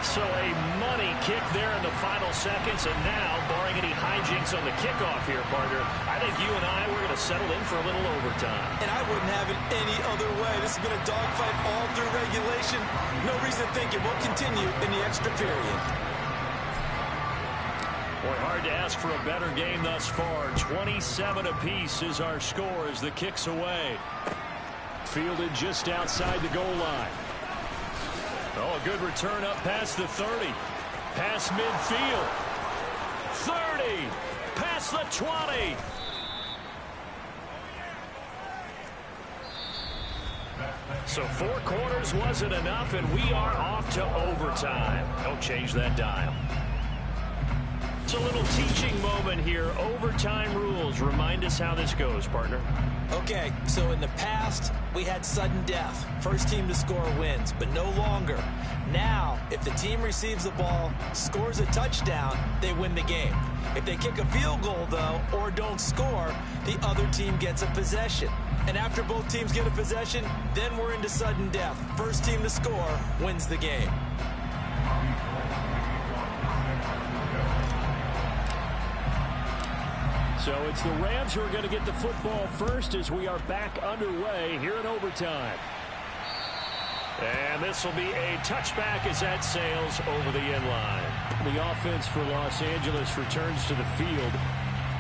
Speaker 2: So a money kick there in the final seconds, and now, barring any hijinks on the kickoff here, partner, I think you and I, we're going to settle in for a little overtime.
Speaker 6: And I wouldn't have it any other way. This has been a dogfight all through regulation. No reason to think it won't continue in the extra period.
Speaker 2: Boy, hard to ask for a better game thus far. 27 apiece is our score as the kick's away. Fielded just outside the goal line. Oh, a good return up past the 30. Past midfield. 30. Past the 20. So 4 quarters wasn't enough, and we are off to overtime. Don't change that dial. It's a little teaching moment here. Overtime rules. Remind us how this goes, partner.
Speaker 6: Okay, so in the past, we had sudden death. First team to score wins, but no longer. Now, if the team receives the ball, scores a touchdown, they win the game. If they kick a field goal, though, or don't score, the other team gets a possession. And after both teams get a possession, then we're into sudden death. First team to score wins the game.
Speaker 2: So it's the Rams who are going to get the football first as we are back underway here in overtime. And this will be a touchback as that sails over the end line. The offense for Los Angeles returns to the field.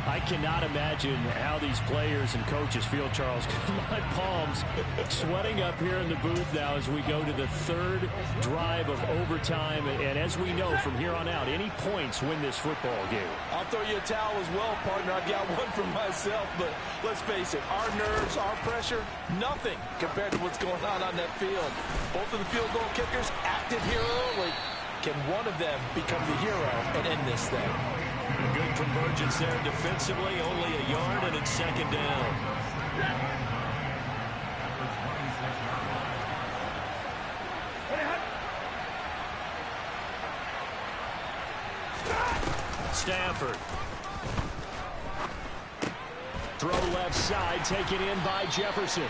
Speaker 2: I cannot imagine how these players and coaches feel, Charles. My palms sweating up here in the booth now as we go to the 3rd drive of overtime. And as we know from here on out, any points win this football game.
Speaker 3: I'll throw you a towel as well, partner. I've got one for myself, but let's face it, our nerves, our pressure, nothing compared to what's going on that field. Both of the field goal kickers active here early. Can one of them become the hero and end this thing?
Speaker 2: A good convergence there defensively, only a yard, and it's 2nd down. Stafford. Throw left side, taken in by Jefferson.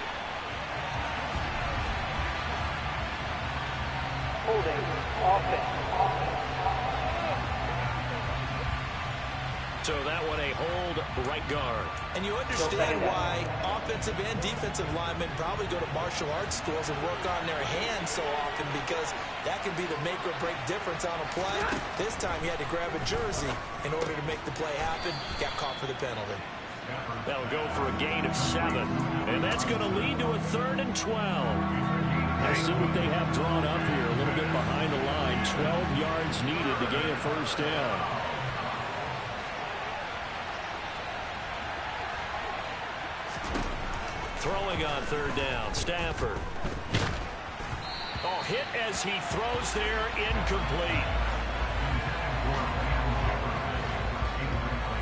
Speaker 5: Holding offense.
Speaker 2: So that one a hold right guard.
Speaker 6: And you understand why offensive and defensive linemen probably go to martial arts schools and work on their hands so often, because that can be the make or break difference on a play. This time he had to grab a jersey in order to make the play happen. Got caught for the penalty.
Speaker 2: That'll go for a gain of 7. And that's going to lead to a 3rd and 12. Let's see what they have drawn up here. A little bit behind the line. 12 yards needed to gain a 1st down. Throwing on 3rd down, Stafford. Oh, hit as he throws there, incomplete.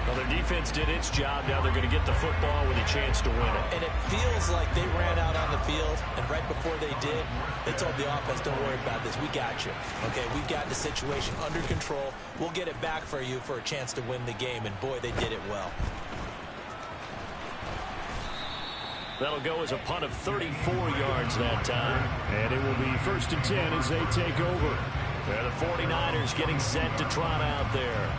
Speaker 2: Well, their defense did its job. Now they're going to get the football with a chance to win it.
Speaker 6: And it feels like they ran out on the field, and right before they did, they told the offense, don't worry about this. We got you. Okay, we've got the situation under control. We'll get it back for you for a chance to win the game, and boy, they did it well.
Speaker 2: That'll go as a punt of 34 yards that time. And it will be 1st and 10 as they take over. The 49ers getting set to trot out there.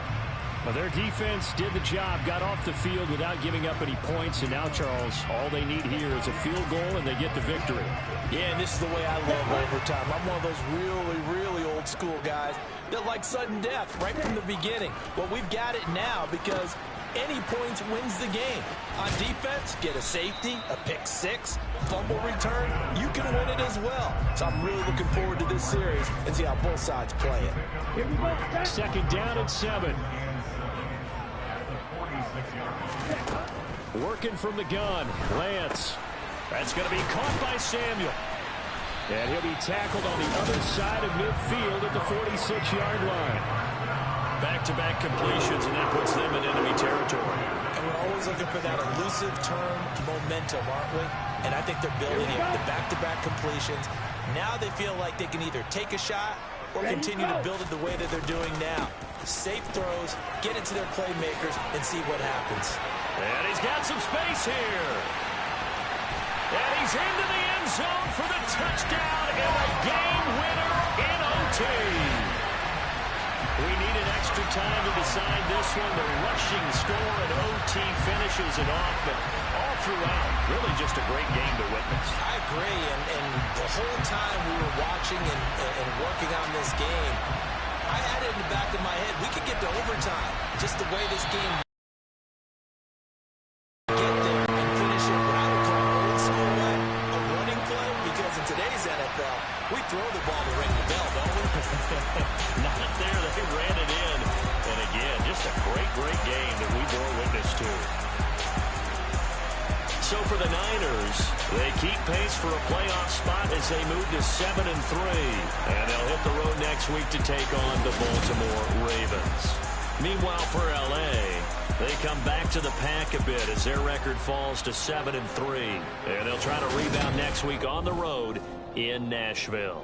Speaker 2: Well, their defense did the job, got off the field without giving up any points. And now, Charles, all they need here is a field goal, and they get the victory.
Speaker 3: Yeah, and this is the way I love overtime. I'm one of those really, really old school guys that like sudden death right from the beginning. Well, we've got it now because any points wins the game. On defense, get a safety, a pick 6, fumble return, you can win it as well. So I'm really looking forward to this series and see how both sides play it.
Speaker 2: 2nd down and 7. Working from the gun, Lance. That's going to be caught by Samuel. And he'll be tackled on the other side of midfield at the 46-yard line. Back-to-back completions, and that puts them in enemy territory.
Speaker 6: And we're always looking for that elusive term, momentum, aren't we? And I think they're building it. The back-to-back completions. Now they feel like they can either take a shot or continue to build it the way that they're doing now. Safe throws, get it to their playmakers, and see what happens.
Speaker 2: And he's got some space here. And he's into the end zone for the touchdown and a game winner in OT. We need an extra time to decide this one. The rushing score and OT finishes it off, but all throughout, really just a great game to witness.
Speaker 6: I agree, and the whole time we were watching and working on this game, I had it in the back of my head, we could get to overtime. Just the way this game get there and finish it what I would call old school way, a running play, because in today's NFL, we throw the ball to ring the bell, don't we?
Speaker 2: Not there. They ran it in. And again, just a great, great game that we bore witness to. So so for the Niners, they keep pace for a playoff spot as they move to 7-3. And they'll hit the road next week to take on the Baltimore Ravens. Meanwhile, for L.A., they come back to the pack a bit as their record falls to 7-3. And they'll try to rebound next week on the road in Nashville.